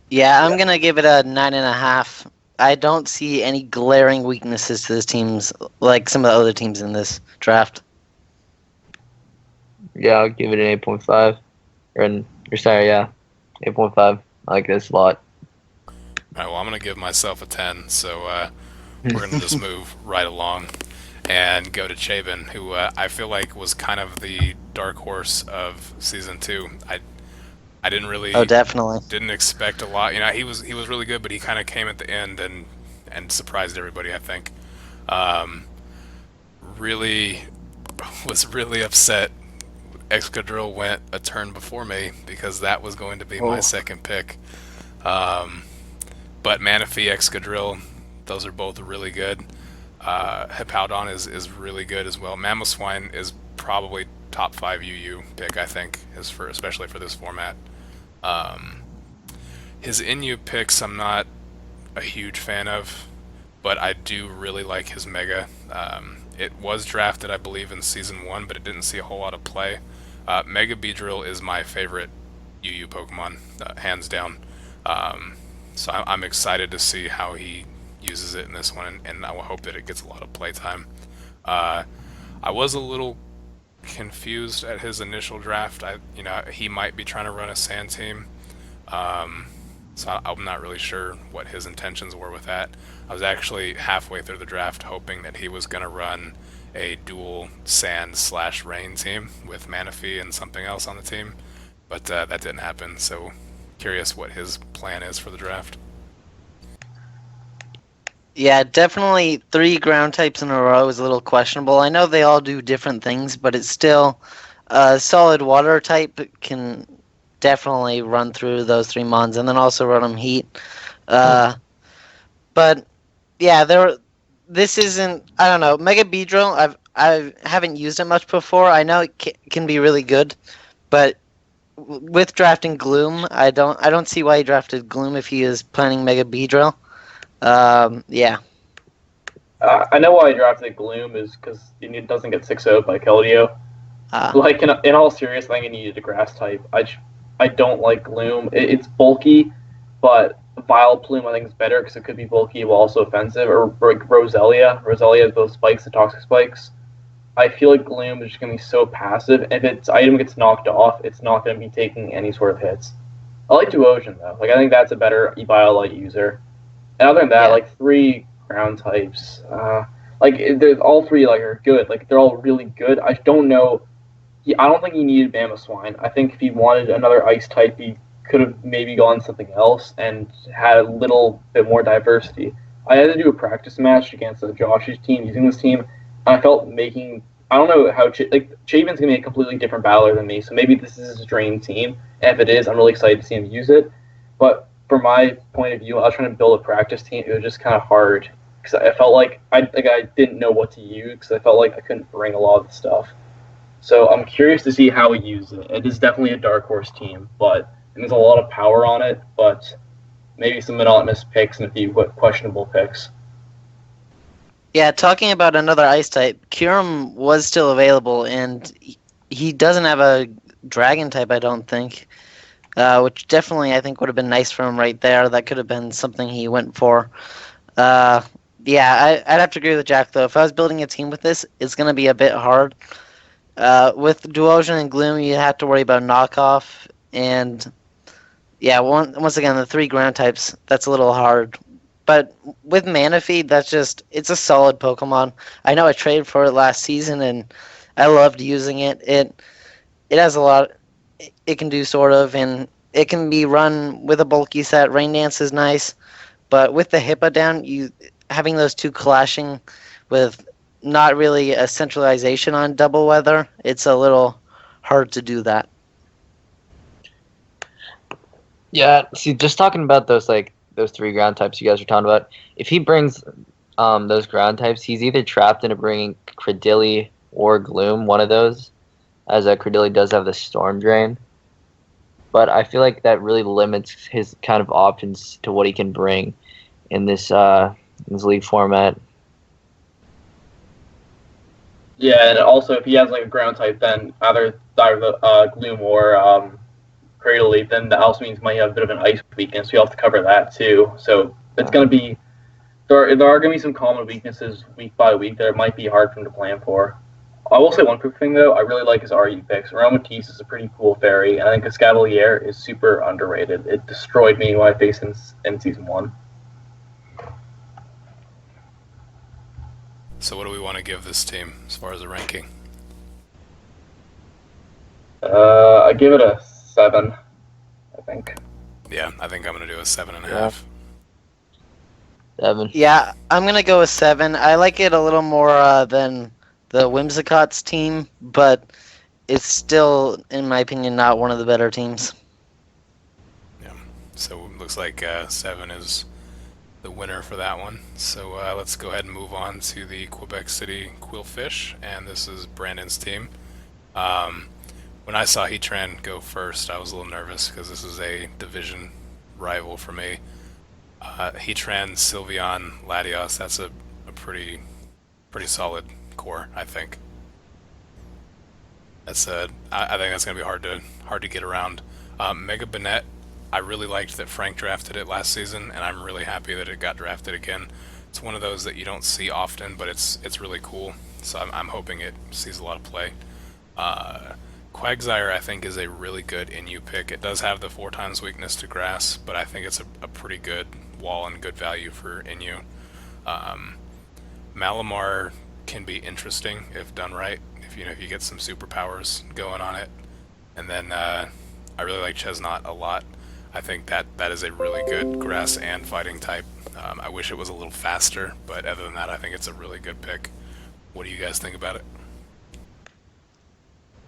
Yeah, I'm gonna give it a 9.5. I don't see any glaring weaknesses to this team's like some of the other teams in this draft. Yeah, I'll give it an 8.5. Or sorry, yeah, 8.5. I like this a lot. All right, well, I'm going to give myself a 10, so we're going to just move right along and go to Chabin, who I feel like was kind of the dark horse of Season 2. I didn't really... Oh, definitely. Didn't expect a lot. He was really good, but he kind of came at the end and surprised everybody, I think. Was really upset Excadrill went a turn before me because that was going to be my second pick. But Manaphy, Excadrill, those are both really good. Hippowdon is really good as well. Mamoswine is probably top 5 UU pick, I think, especially for this format. His Inu picks I'm not a huge fan of, but I do really like his Mega. It was drafted, I believe, in Season 1, but it didn't see a whole lot of play. Mega Beedrill is my favorite UU Pokemon, hands down. So I'm excited to see how he uses it in this one, and I will hope that it gets a lot of playtime. I was a little confused at his initial draft. He might be trying to run a sand team, so I'm not really sure what his intentions were with that. I was actually halfway through the draft hoping that he was going to run a dual sand/rain team with Manaphy and something else on the team, but that didn't happen. So curious what his plan is for the draft. Yeah, definitely 3 ground types in a row is a little questionable. I know they all do different things, but it's still a solid water type can definitely run through those 3 mons and then also run them heat. But yeah, this isn't. I don't know. Mega Beedrill. I haven't used it much before. I know it can be really good, but with drafting Gloom, I don't see why he drafted Gloom if he is planning Mega Beedrill. Yeah. I know why I drafted Gloom is because it doesn't get 6-0'd by Keldeo. Like in all seriousness, I think it needed a grass type. I don't like Gloom. It's bulky, but Vileplume I think is better because it could be bulky while also offensive. Or like Roselia. Roselia has both spikes and toxic spikes. I feel like Gloom is just going to be so passive. If its item gets knocked off, it's not going to be taking any sort of hits. I like Duosion though. Like I think that's a better Eviolite user. And other than that, Yeah. like 3 ground types, all 3 like are good. Like they're all really good. I don't know. I don't think he needed Mamoswine. I think if he wanted another ice type, he could have maybe gone something else and had a little bit more diversity. I had to do a practice match against Josh's team using this team, and I felt making. I don't know how Chavin's gonna be a completely different battler than me, so maybe this is his dream team. And if it is, I'm really excited to see him use it. But from my point of view, I was trying to build a practice team. It was just kind of hard because I felt like I didn't know what to use because I felt like I couldn't bring a lot of the stuff. So I'm curious to see how he uses it. It is definitely a dark horse team, but there's a lot of power on it. But maybe some monotonous picks and a few questionable picks. Yeah, talking about another ice type, Kyurem was still available, and he doesn't have a dragon type, I don't think. Which definitely I think would have been nice for him right there. That could have been something he went for. Yeah, I'd have to agree with Jack though. If I was building a team with this, it's going to be a bit hard. With Duosion and Gloom, you have to worry about knockoff, and yeah, once again the 3 ground types. That's a little hard. But with Manaphy, it's a solid Pokemon. I know I traded for it last season, and I loved using it. It has a lot. It can do sort of, and it can be run with a bulky set. Rain Dance is nice, but with the Hippo down, having those 2 clashing with not really a centralization on double weather, it's a little hard to do that. Yeah, see, just talking about those 3 ground types you guys are talking about, if he brings those ground types, he's either trapped into bringing Credilli or Gloom, one of those, as Credilli does have the Storm Drain. But I feel like that really limits his kind of options to what he can bring in this league format. Yeah, and also if he has like a ground type, then either the Gloom or Cradily, then that also means he might have a bit of an ice weakness. We have to cover that too. So it's going to be there are going to be some common weaknesses week by week that it might be hard for him to plan for. I will say one quick thing though. I really like his RU picks. Aromatisse is a pretty cool fairy, and I think Escavalier is super underrated. It destroyed me when I faced him in season 1. So what do we want to give this team as far as a ranking? I give it a 7, I think. Yeah, I think I'm going to do a 7.5. Yeah. 7. Yeah, I'm going to go with 7. I like it a little more than the Whimsicotts team, but it's still, in my opinion, not one of the better teams. Yeah, so it looks like 7 is the winner for that one. So let's go ahead and move on to the Quebec City Qwilfish, and this is Brandon's team. When I saw Heatran go first, I was a little nervous because this is a division rival for me. Heatran, Sylveon, Latios, that's a pretty solid core, I think. I think that's going to be hard to get around. Mega Banette, I really liked that Frank drafted it last season, and I'm really happy that it got drafted again. It's one of those that you don't see often, but it's really cool. So I'm hoping it sees a lot of play. Quagsire, I think, is a really good Inu pick. It does have the 4 times weakness to grass, but I think it's a pretty good wall and good value for Inu. Malamar can be interesting if done right. If you get some superpowers going on it, and then I really like Chesnaught a lot. I think that is a really good grass and fighting type. I wish it was a little faster, but other than that, I think it's a really good pick. What do you guys think about it?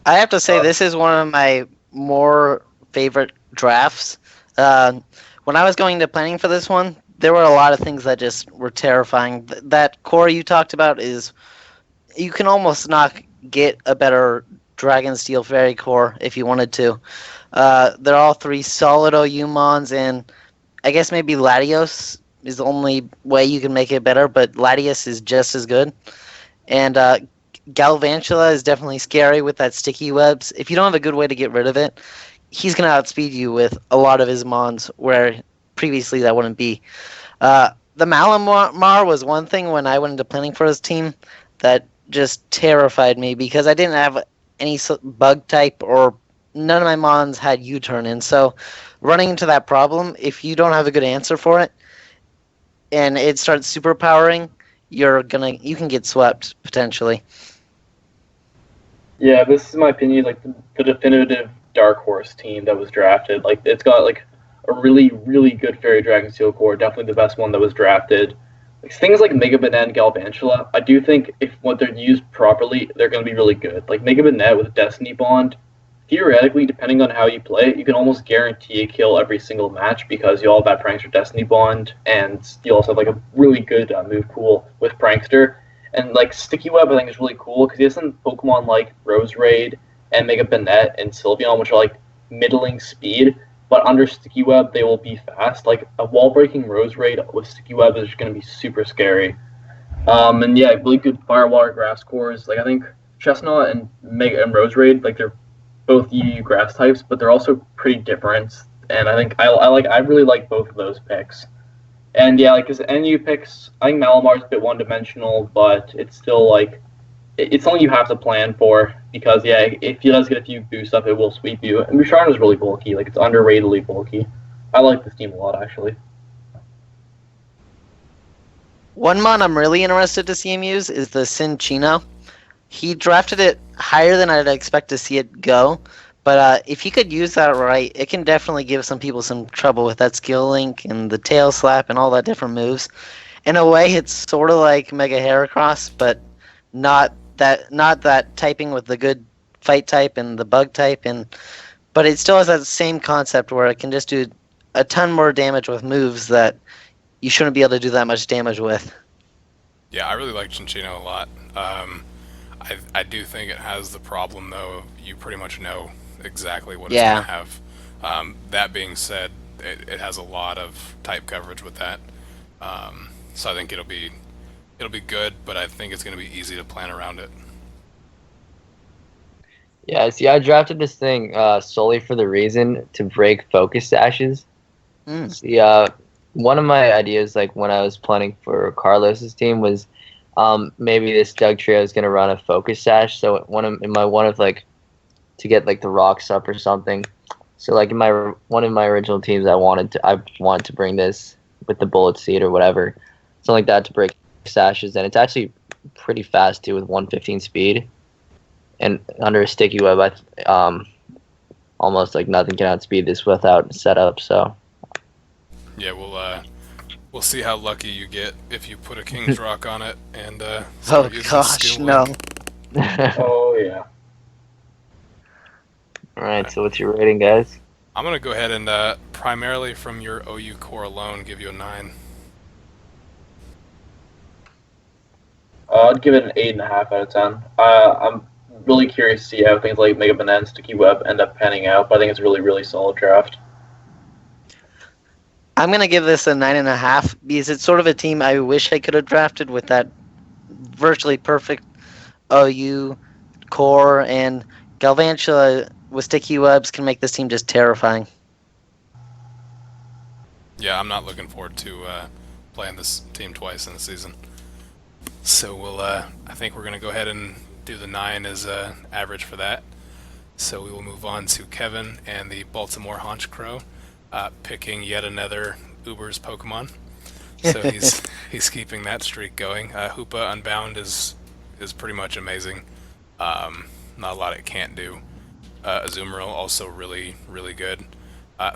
I have to say, this is one of my more favorite drafts. When I was going to planning for this one, there were a lot of things that just were terrifying. That core you talked about is, you can almost not get a better Dragon Steel Fairy core if you wanted to. They're all 3 solid OU-mons, and I guess maybe Latios is the only way you can make it better, but Latios is just as good. And Galvantula is definitely scary with that sticky webs. If you don't have a good way to get rid of it, he's going to outspeed you with a lot of his mons, where previously that wouldn't be. The Malamar was one thing when I went into planning for his team that just terrified me, because I didn't have any bug type, or none of my mons had U-turn in. So running into that problem, if you don't have a good answer for it, and it starts superpowering, you can get swept potentially. Yeah, this is my opinion. Like the definitive dark horse team that was drafted. Like it's got like a really really good Fairy Dragon Steel core. Definitely the best one that was drafted. Like, things like Mega Banette and Galvantula, I do think if when they're used properly, they're going to be really good. Like Mega Banette with Destiny Bond, theoretically, depending on how you play it, you can almost guarantee a kill every single match because you all have that Prankster Destiny Bond, and you also have like a really good move pool with Prankster. And like Sticky Web, I think is really cool because he has some Pokemon like Rose Raid and Mega Banette and Sylveon, which are like middling speed, but under Sticky Web they will be fast. Like a wall breaking Rose Raid with Sticky Web is going to be super scary. And yeah, really good Firewater Grass cores. Like I think Chestnut and Mega and Rose Raid, like they're both UU grass types, but they're also pretty different. And I think I really like both of those picks. And yeah, like his NU picks, I think Malamar's a bit one-dimensional, but it's still like it's something you have to plan for because yeah, if he does get a few boosts up, it will sweep you. And Bouchard is really bulky, like it's underratedly bulky. I like this team a lot actually. One mon I'm really interested to see him use is the Cinchino. He drafted it higher than I'd expect to see it go, but if he could use that right, it can definitely give some people some trouble with that skill link and the tail slap and all that different moves. In a way, it's sort of like Mega Heracross, but not that typing with the good fight type and the bug type, but it still has that same concept where it can just do a ton more damage with moves that you shouldn't be able to do that much damage with. Yeah, I really like Cinchino a lot. I do think it has the problem, though, you pretty much know exactly what it's going to have. That being said, it has a lot of type coverage with that. So I think it'll be good, but I think it's going to be easy to plan around it. Yeah, see, I drafted this thing solely for the reason to break focus sashes. See, one of my ideas, like when I was planning for Carlos's team, was maybe this Doug trio is gonna run a focus sash. So to get like the rocks up or something. So like in one of my original teams, I wanted to bring this with the bullet seed or whatever, something like that to break sashes, and it's actually pretty fast too with 115 speed, and under a sticky web, almost like nothing can outspeed this without setup. So. Yeah, we'll see how lucky you get if you put a King's Rock on it and oh gosh, no. Oh yeah. All right, so what's your rating, guys? I'm gonna go ahead and primarily from your OU core alone give you a 9. I'd give it an 8.5 out of 10. I'm really curious to see how things like Mega Banana and Sticky Web end up panning out, but I think it's a really, really solid draft. I'm going to give this a 9.5 because it's sort of a team I wish I could have drafted with that virtually perfect OU core, and Galvantula with Sticky Webs can make this team just terrifying. Yeah, I'm not looking forward to playing this team twice in the season. So I think we're going to go ahead and do the 9 as average for that. So we will move on to Kevin and the Baltimore Honchkrow. Picking yet another Uber's Pokemon, so he's keeping that streak going. Hoopa Unbound is pretty much amazing. Not a lot it can't do. Azumarill also really really good.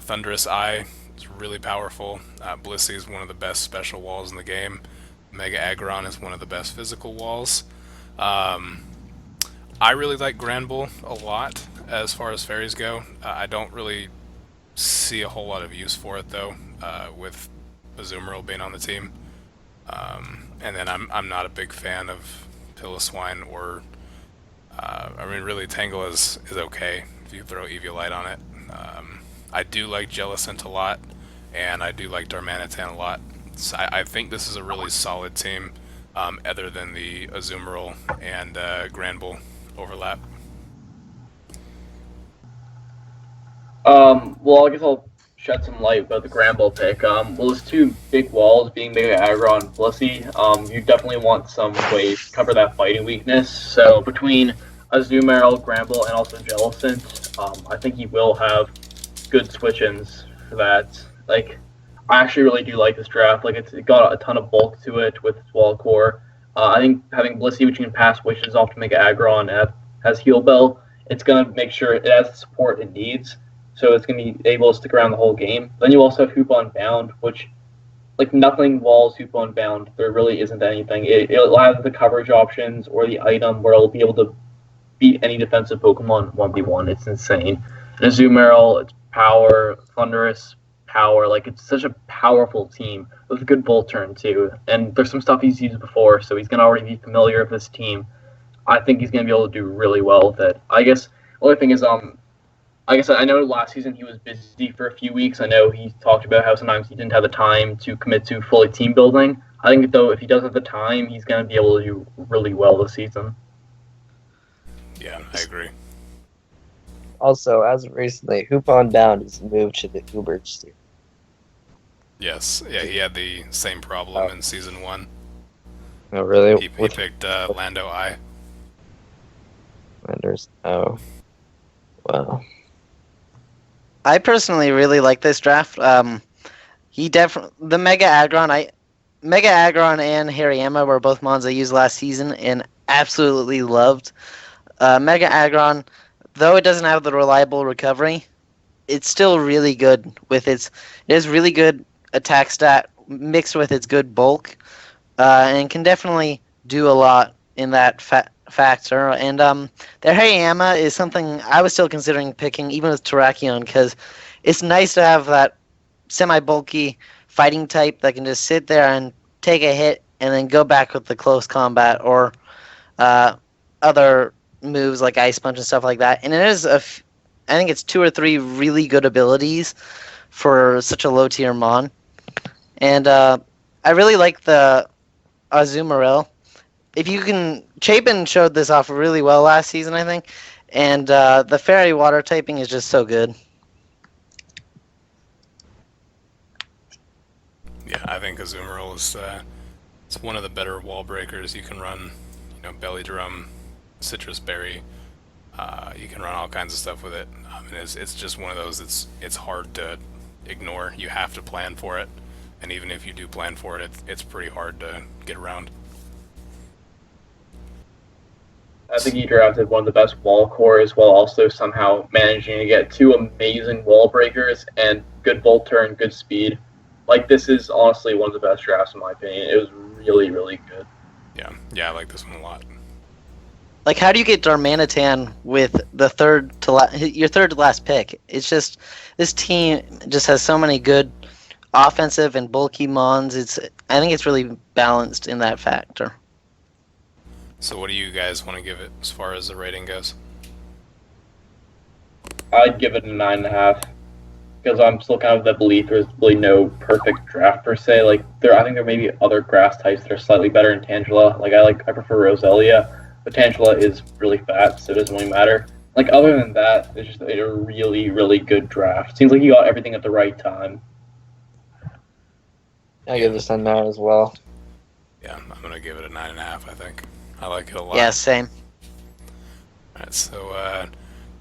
Thunderous Eye is really powerful. Blissey is one of the best special walls in the game. Mega Aggron is one of the best physical walls. I really like Granbull a lot as far as fairies go. I don't really see a whole lot of use for it though, with Azumarill being on the team. And then I'm not a big fan of Piloswine or really Tangle is okay if you throw Eviolite on it. I do like Jellicent a lot, and I do like Darmanitan a lot. So I think this is a really solid team, other than the Azumarill and Granbull overlap. Well, I guess I'll shed some light about the Granbull pick. Well, there's two big walls being Mega Aggron and Blissey. You definitely want some ways to cover that fighting weakness. So between Azumarill, Granbull, and also Jellicent, I think you will have good switch-ins for that. Like, I actually really do like this draft. Like, it got a ton of bulk to it with its wall core. I think having Blissey, which can pass wishes off to make Aggro and has Heal Bell, it's going to make sure it has the support it needs. So it's going to be able to stick around the whole game. Then you also have Hoop on Bound, which, like, nothing walls Hoop on Bound. There really isn't anything. It'll have the coverage options or the item where it'll be able to beat any defensive Pokemon 1v1. It's insane. And Azumarill, it's power, Thundurus, power. Like, it's such a powerful team with a good Volt turn, too. And there's some stuff he's used before, so he's going to already be familiar with this team. I think he's going to be able to do really well with it. I guess the only thing is, like I said, I know last season he was busy for a few weeks. I know he talked about how sometimes he didn't have the time to commit to fully team building. I think, though, if he does have the time, he's going to be able to do really well this season. Yeah, I agree. Also, as of recently, Hoop on Bound is moved to the Uberge tier. Yes, yeah, he had the same problem in Season 1. Oh, really? He picked Lando I. Landers. Oh. Wow. I personally really like this draft. He definitely the Mega Aggron and Hariyama were both mons I used last season and absolutely loved. Mega Aggron, though it doesn't have the reliable recovery, it's still really good with it has really good attack stat mixed with its good bulk, and can definitely do a lot in that factor. And the Hariyama is something I was still considering picking, even with Terrakion, because it's nice to have that semi-bulky fighting type that can just sit there and take a hit and then go back with the close combat or other moves like Ice Punch and stuff like that. And it is I think it's 2 or 3 really good abilities for such a low tier mon. And I really like the Azumarill. If you can, Chapin showed this off really well last season, I think. And the Fairy Water typing is just so good. Yeah, I think Azumarill is it's one of the better wall breakers. You can run, Belly Drum, Citrus Berry. You can run all kinds of stuff with it. And it's just one of those. It's hard to ignore. You have to plan for it, and even if you do plan for it, it's pretty hard to get around. I think he drafted one of the best wall cores while also somehow managing to get 2 amazing wall breakers and good bolt turn, good speed. Like, this is honestly one of the best drafts in my opinion. It was really, really good. Yeah, I like this one a lot. Like, how do you get Darmanitan with the your third to last pick? It's just, this team just has so many good offensive and bulky mons. I think it's really balanced in that factor. So what do you guys want to give it as far as the rating goes? I'd give it a 9.5 because I'm still kind of the belief there's really no perfect draft per se. Like, I think there may be other grass types that are slightly better in Tangela. Like, I prefer Roselia, but Tangela is really fat, so it doesn't really matter. Like, other than that, it's just a really, really good draft. Seems like you got everything at the right time. I give this a 9 as well. Yeah, I'm gonna give it a 9.5. I think I like it a lot. Yeah, same. Alright, so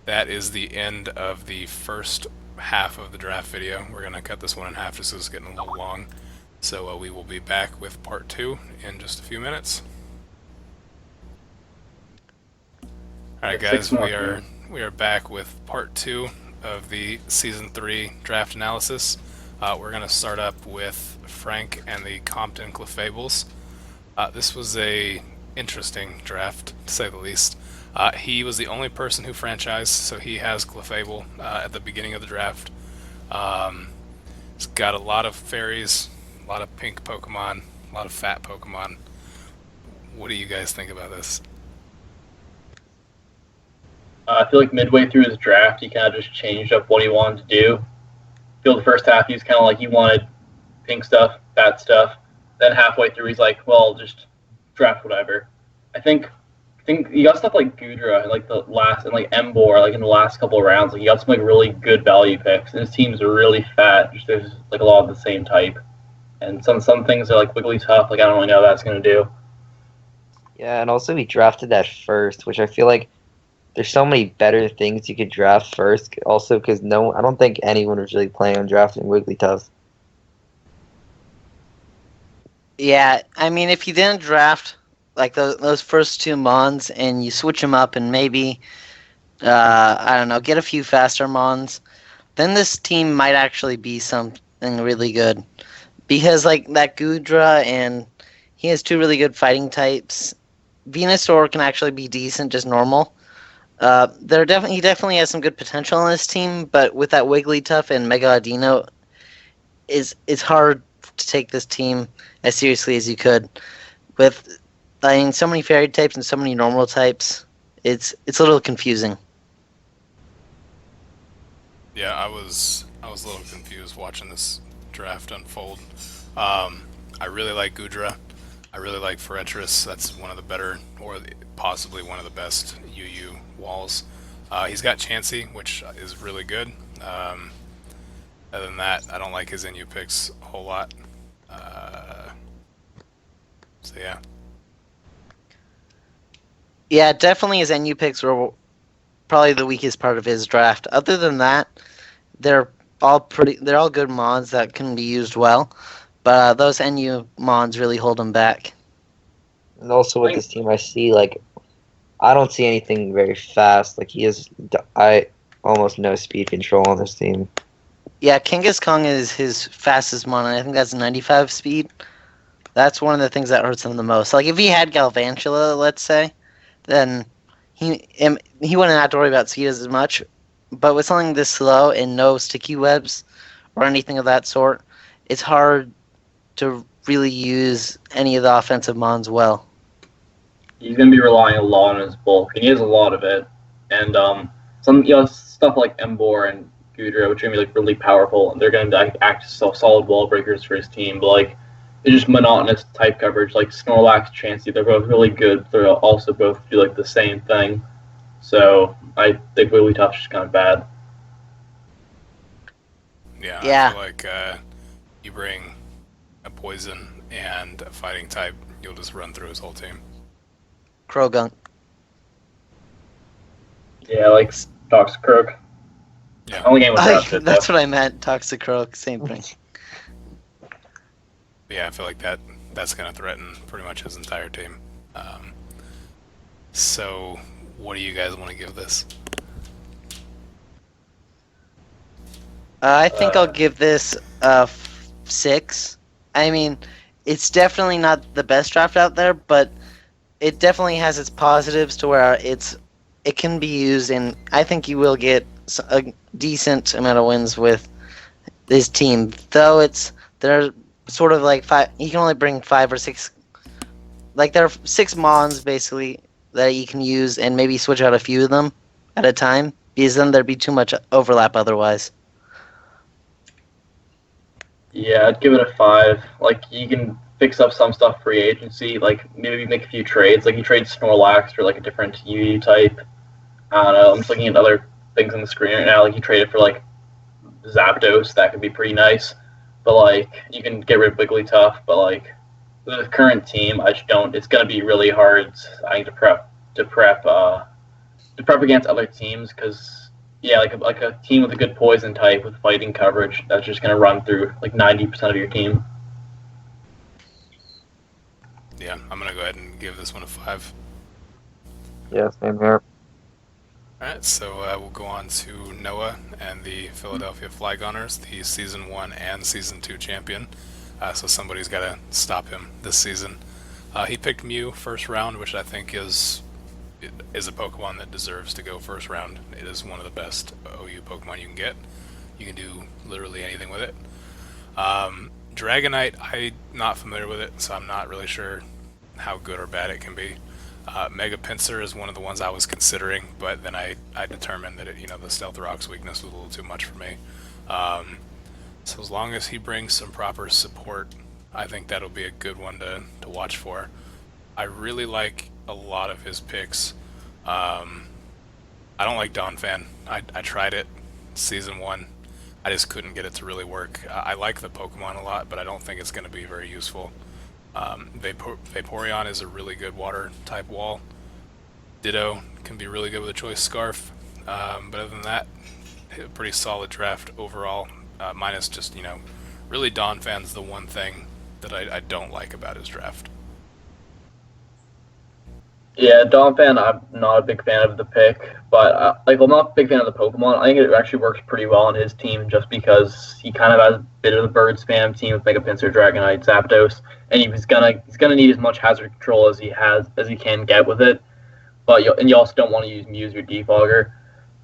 that is the end of the first half of the draft video. We're gonna cut this one in half just so it's getting a little long. So we will be back with part 2 in just a few minutes. Alright guys, we are back with part 2 of the Season 3 draft analysis. We're going to start up with Frank and the Compton Clefables. This was a interesting draft, to say the least. He was the only person who franchised, so he has Clefable at the beginning of the draft. He's got a lot of fairies, a lot of pink Pokemon, a lot of fat Pokemon. What do you guys think about this? I feel like midway through his draft, he kind of just changed up what he wanted to do. I feel the first half, he was kind of like he wanted pink stuff, fat stuff. Then halfway through, he's like, well, just draft whatever. I think he got stuff like Goodra, like the last, and like Emboar, like in the last couple of rounds. Like, he got some like really good value picks. And his teams are really fat. Just there's like a lot of the same type. And some things are like Wigglytuff. Like, I don't really know what that's gonna do. Yeah, and also he drafted that first, which I feel like there's so many better things you could draft first. Also, because I don't think anyone was really planning on drafting Wigglytuff. Yeah, I mean, if you didn't draft like those first two Mons and you switch them up and maybe, I don't know, get a few faster Mons, then this team might actually be something really good. Because, like, that Goodra, and he has two really good fighting types. Venusaur can actually be decent, just normal. He definitely has some good potential on this team, but with that Wigglytuff and Mega Adino, it's hard to take this team as seriously as you could. With so many fairy types and so many normal types, it's a little confusing. Yeah, I was a little confused watching this draft unfold. I really like Goodra. I really like Patrats. That's one of the better, or possibly one of the best UU walls. He's got Chansey, which is really good. Other than that, I don't like his NU picks a whole lot. So yeah. Yeah, definitely his NU picks were probably the weakest part of his draft. Other than that, they're all good mons that can be used well. But those NU mons really hold him back. And also with this team, I don't see anything very fast. Like I almost no speed control on this team. Yeah, Kangaskong is his fastest mon, and I think that's 95 speed. That's one of the things that hurts him the most. Like if he had Galvantula, let's say, then he wouldn't have to worry about speed as much. But with something this slow and no sticky webs or anything of that sort, it's hard to really use any of the offensive mons well. He's going to be relying a lot on his bulk, and he has a lot of it. And some stuff like Emboar and Goodra, which are going to be really powerful, and they're going to act as solid wall breakers for his team. But it's just monotonous type coverage. Like Snorlax, Chansey, they're both really good. They'll also both do the same thing. So I think Wigglytuff's just kind of bad. Yeah. Yeah. I feel like you bring a poison and a fighting type, you'll just run through his whole team. Krogunk. Yeah, like Toxicroak. Yeah. Only game with drafted. That's what I meant. Toxicroak, same thing. Yeah, I feel like that's going to threaten pretty much his entire team. So, what do you guys want to give this? I think I'll give this a 6. I mean, it's definitely not the best draft out there, but it definitely has its positives to where it can be used, and I think you will get a decent amount of wins with this team. Though they're sort of like 5. You can only bring 5 or 6. Like there are 6 mons basically that you can use, and maybe switch out a few of them at a time, because then there'd be too much overlap otherwise. Yeah, I'd give it a 5. You can fix up some stuff free agency, maybe make a few trades. You trade Snorlax for a different UU type. I don't know, I'm just looking at other things on the screen right now. You trade it for Zapdos, that could be pretty nice. But you can get rid of Wigglytuff, but the current team, I just don't. It's gonna be really hard. I think to prep against other teams, because like a team with a good poison type with fighting coverage, that's just gonna run through 90% of your team. Yeah, I'm going to go ahead and give this one a 5. Yeah, same here. Alright, so we'll go on to Noah and the Philadelphia Flygoners, the Season 1 and Season 2 champion. So somebody's got to stop him this season. He picked Mew first round, which I think is a Pokemon that deserves to go first round. It is one of the best OU Pokemon you can get. You can do literally anything with it. Dragonite, I'm not familiar with it, so I'm not really sure how good or bad it can be. Mega Pinsir is one of the ones I was considering, but then I determined that the Stealth Rock's weakness was a little too much for me. So as long as he brings some proper support, I think that'll be a good one to watch for. I really like a lot of his picks. I don't like Donphan. I tried it Season 1. I just couldn't get it to really work. I like the Pokemon a lot, but I don't think it's going to be very useful. Vaporeon is a really good water type wall. Ditto can be really good with a choice scarf. But other than that, a pretty solid draft overall. Minus just, really Donphan's the one thing that I don't like about his draft. Yeah, Donphan, I'm not a big fan of the pick, but I'm not a big fan of the Pokemon. I think it actually works pretty well on his team just because he kind of has a bit of the bird spam team with Mega Pinsir, Dragonite, Zapdos, and he's gonna need as much hazard control as he can get with it. But you also don't want to use Muse or Defogger.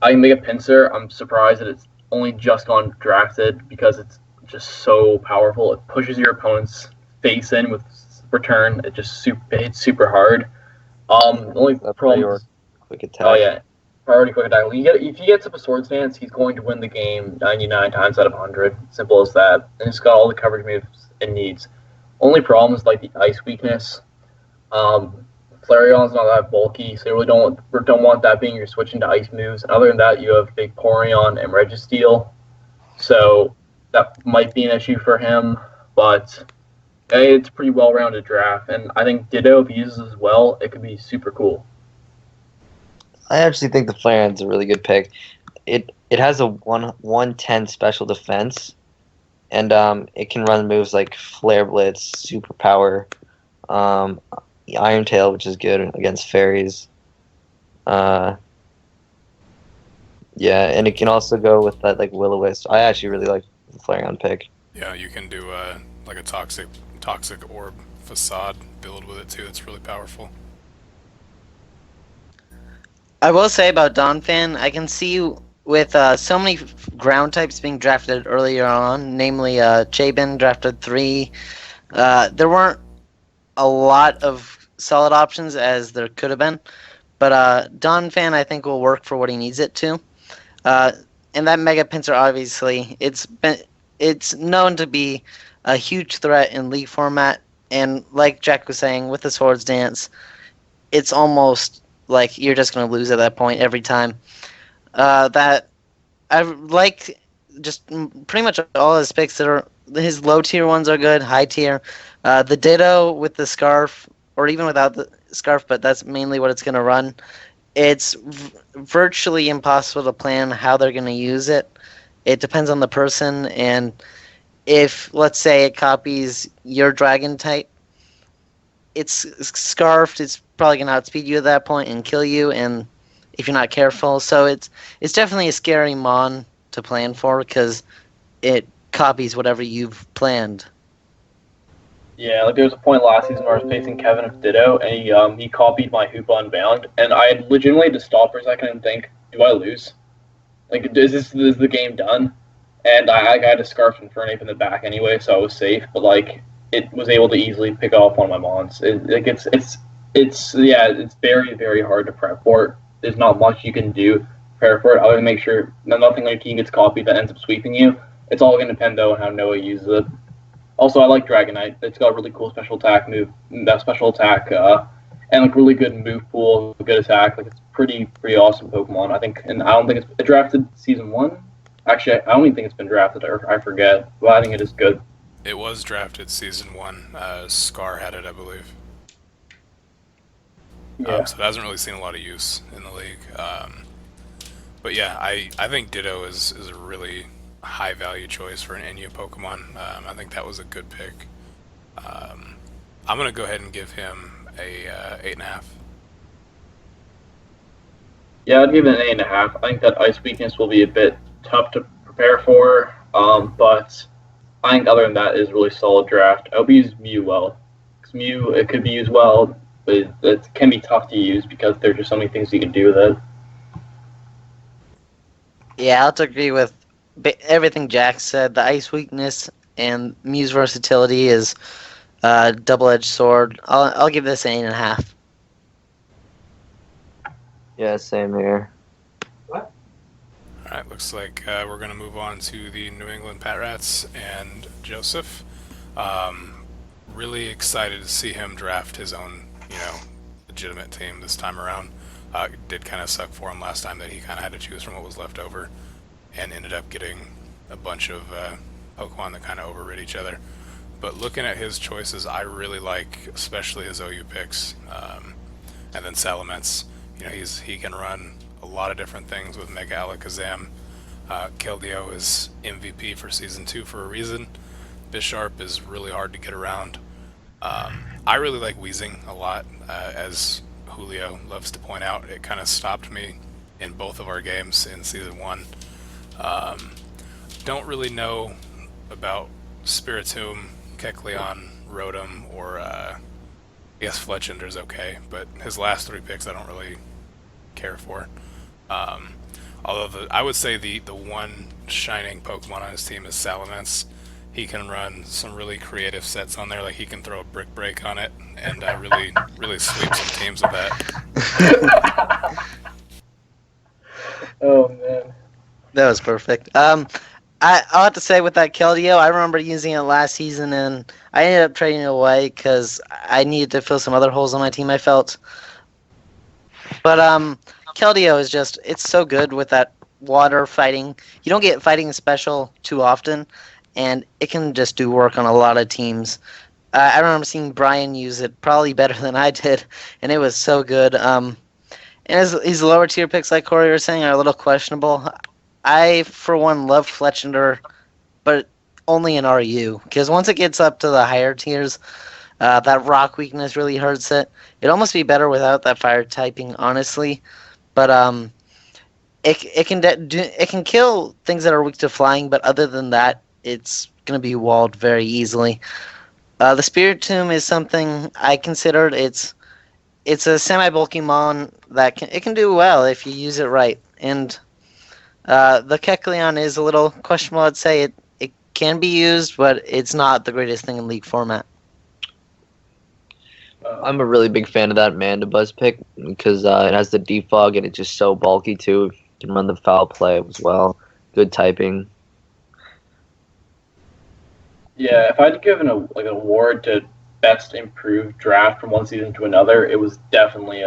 I think Mega Pinsir, I'm surprised that it's only just gone drafted because it's just so powerful. It pushes your opponent's face in with return. It just hits super hard. The only problem. Quick attack. Oh yeah, priority quick attack. If he gets up a Sword Stance, he's going to win the game 99 times out of 100. Simple as that. And it's got all the coverage moves it needs. Only problem is like the ice weakness. Flareon's not that bulky, so you really don't want that being your switch into ice moves. And other than that, you have Vaporeon and Registeel, so that might be an issue for him. But it's a pretty well-rounded draft, and I think Ditto, if he uses as well, it could be super cool. I actually think the Flareon's a really good pick. It has a 110 special defense, and it can run moves like Flare Blitz, Superpower, Iron Tail, which is good against fairies. Yeah, and it can also go with that like Will-O-Wisp. I actually really like the Flareon pick. Yeah, you can do like a toxic orb facade build with it too. It's really powerful. I will say about Donphan, I can see with so many ground types being drafted earlier on, namely Chabin drafted 3, there weren't a lot of solid options as there could have been, but Donphan I think will work for what he needs it to. And that Mega Pinsir, obviously, it's known to be a huge threat in League format, and like Jack was saying, with the Swords Dance, it's almost like you're just going to lose at that point every time. That I like just pretty much all his picks that are his low tier ones are good, high tier. The Ditto with the scarf, or even without the scarf, but that's mainly what it's going to run. It's virtually impossible to plan how they're going to use it. It depends on the person, and if, let's say, it copies your dragon type, it's scarfed, it's probably going to outspeed you at that point and kill you, and if you're not careful. So it's definitely a scary mon to plan for because it copies whatever you've planned. Yeah, like there was a point last season where I was facing Kevin of Ditto, and he copied my Hoopa Unbound, and I had legitimately to stop for a second and think, do I lose? Like, is the game done? And I had a Scarf Infernape in the back anyway, so I was safe. But like, it was able to easily pick off one of my mons. It's very, very hard to prep for it. There's not much you can do to prepare for it other than make sure nothing on your team gets copied that ends up sweeping you. It's all going to depend though on how Noah uses it. Also, I like Dragonite. It's got a really cool special attack move. That special attack and like really good move pool, good attack. Like it's pretty awesome Pokemon. I think, and I don't think it's drafted season 1. Actually, I don't even think it's been drafted, or I forget. But I think it is good. It was drafted season 1. Scar had it, I believe. Yeah. So it hasn't really seen a lot of use in the league. But yeah, I think Ditto is a really high value choice for an NU Pokemon. I think that was a good pick. I'm gonna go ahead and give him a 8.5. Yeah, I'd give it an 8.5. I think that Ice Weakness will be a bit tough to prepare for, but I think other than that, it is a really solid draft. I hope you use Mew well. Because Mew, it could be used well, but it can be tough to use because there's just so many things you can do with it. Yeah, I'll agree with everything Jack said. The Ice Weakness and Mew's versatility is a double-edged sword. I'll give this an 8.5. Yeah, same here. Alright, looks like we're going to move on to the New England Patrats and Joseph. Really excited to see him draft his own, legitimate team this time around. It did kind of suck for him last time that he kind of had to choose from what was left over and ended up getting a bunch of Pokemon that kind of overrid each other. But looking at his choices, I really like especially his OU picks. And then Salamence, he can run a lot of different things with Mega Alakazam. Keldeo is MVP for Season 2 for a reason. Bisharp is really hard to get around. I really like Weezing a lot, as Julio loves to point out. It kind of stopped me in both of our games in Season 1. Don't really know about Spiritomb, Kecleon, Rotom, or I guess Fletchender's okay, but his last 3 picks I don't really care for. Although I would say the one shining Pokemon on his team is Salamence. He can run some really creative sets on there, like he can throw a Brick Break on it, and really sweep some teams with that. Oh man. That was perfect. I'll have to say with that Keldeo, I remember using it last season, and I ended up trading it away because I needed to fill some other holes on my team, I felt. But Keldeo is just, it's so good with that water fighting. You don't get fighting special too often, and it can just do work on a lot of teams. I remember seeing Brian use it probably better than I did, and it was so good. And his lower tier picks, like Corey was saying, are a little questionable. I, for one, love Fletchender, but only in RU, because once it gets up to the higher tiers, that rock weakness really hurts it. It'd almost be better without that fire typing, honestly. But it can kill things that are weak to flying, but other than that, it's going to be walled very easily. The Spiritomb is something I considered. It's a semi-bulky mon that can do well if you use it right. And the Kecleon is a little questionable. I'd say it can be used, but it's not the greatest thing in League format. I'm a really big fan of that Mandibuzz pick because it has the defog and it's just so bulky too. You can run the foul play as well. Good typing. Yeah, if I had to give an award to best improved draft from one season to another, it was definitely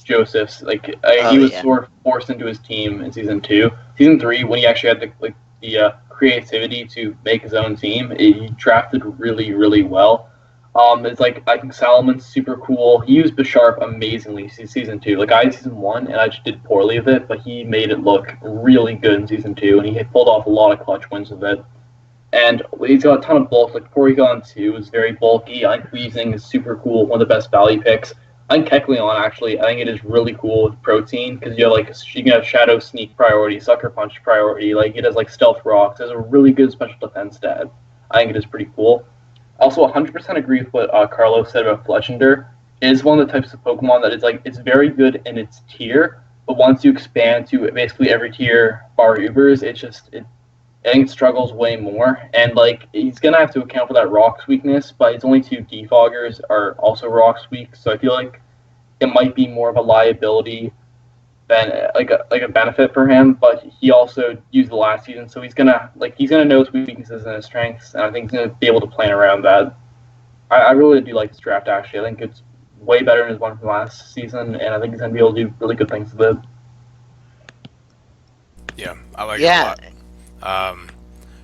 Joseph's. He was sort of forced into his team in Season 2. Season 3, when he actually had the creativity to make his own team, he drafted really, really well. It's I think Salamon's super cool. He used Bisharp amazingly Season 2. I had Season 1, and I just did poorly with it, but he made it look really good in Season 2, and he pulled off a lot of clutch wins with it. And he's got a ton of bulk. Porygon 2 is very bulky. I think Weezing is super cool, one of the best value picks. I think Kecleon, actually, I think it is really cool with protein, because you can have Shadow Sneak priority, Sucker Punch priority, it has Stealth Rocks. It has a really good special defense stat. I think it is pretty cool. Also, 100% agree with what Carlos said about Fletchender. It is one of the types of Pokemon that is it's very good in its tier, but once you expand to basically every tier bar Ubers, I think it struggles way more. And he's gonna have to account for that Rocks weakness, but its only 2 defoggers are also Rocks weak, so I feel like it might be more of a liability than a benefit for him. But he also used the last season, so he's gonna know his weaknesses and his strengths, and I think he's gonna be able to plan around that. I really do like this draft, actually. I think it's way better than his one from last season, and I think he's gonna be able to do really good things with it. Yeah, I like it a lot.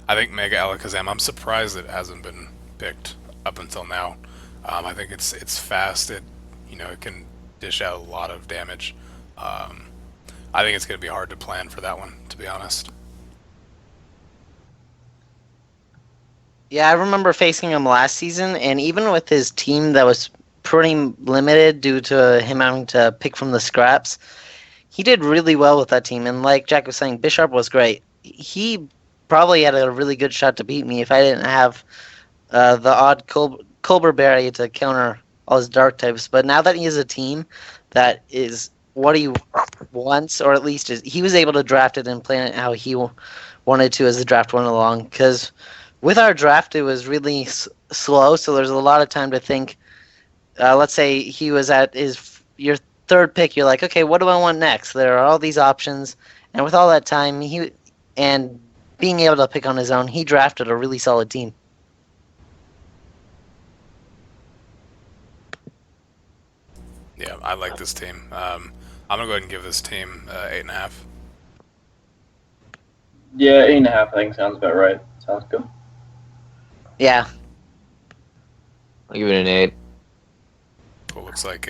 I think Mega Alakazam, I'm surprised it hasn't been picked up until now. I think it's fast. It can dish out a lot of damage. I think it's going to be hard to plan for that one, to be honest. Yeah, I remember facing him last season, and even with his team that was pretty limited due to him having to pick from the scraps, he did really well with that team. And like Jack was saying, Bisharp was great. He probably had a really good shot to beat me if I didn't have the odd Colbur Berry to counter all his dark types. But now that he has a team that is what he wants, or at least he was able to draft it and plan it how he wanted to as the draft went along. Because with our draft, it was really slow, so there's a lot of time to think. Let's say he was at your third pick, you're like, okay, what do I want next? There are all these options, and with all that time, being able to pick on his own, he drafted a really solid team. Yeah, I like this team. I'm gonna go ahead and give this team 8.5. Yeah, 8.5. I think sounds about right. Sounds good. Yeah. I'll give it an 8. Well, looks like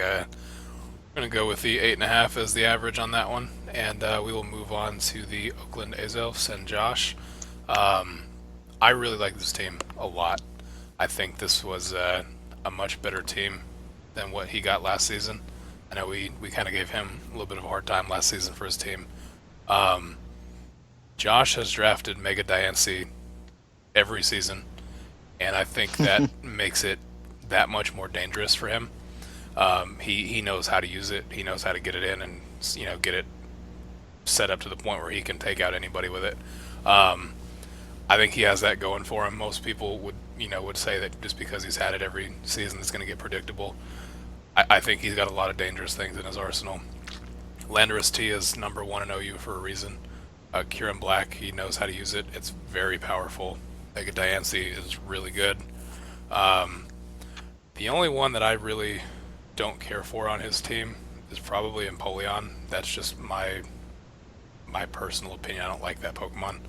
I'm going to go with the 8.5 as the average on that one, and we will move on to the Oakland Azelfs and Josh. I really like this team a lot. I think this was a much better team than what he got last season. I know we kind of gave him a little bit of a hard time last season for his team. Josh has drafted Mega Diancie every season, and I think that makes it that much more dangerous for him. He knows how to use it. He knows how to get it in and get it set up to the point where he can take out anybody with it. I think he has that going for him. Most people would say that just because he's had it every season, it's going to get predictable. I think he's got a lot of dangerous things in his arsenal. Landorus T is number 1 in OU for a reason. Kieran Black, he knows how to use it. It's very powerful. Mega Diancie is really good. The only one that I really don't care for on his team is probably Empoleon. That's just my personal opinion. I don't like that Pokemon.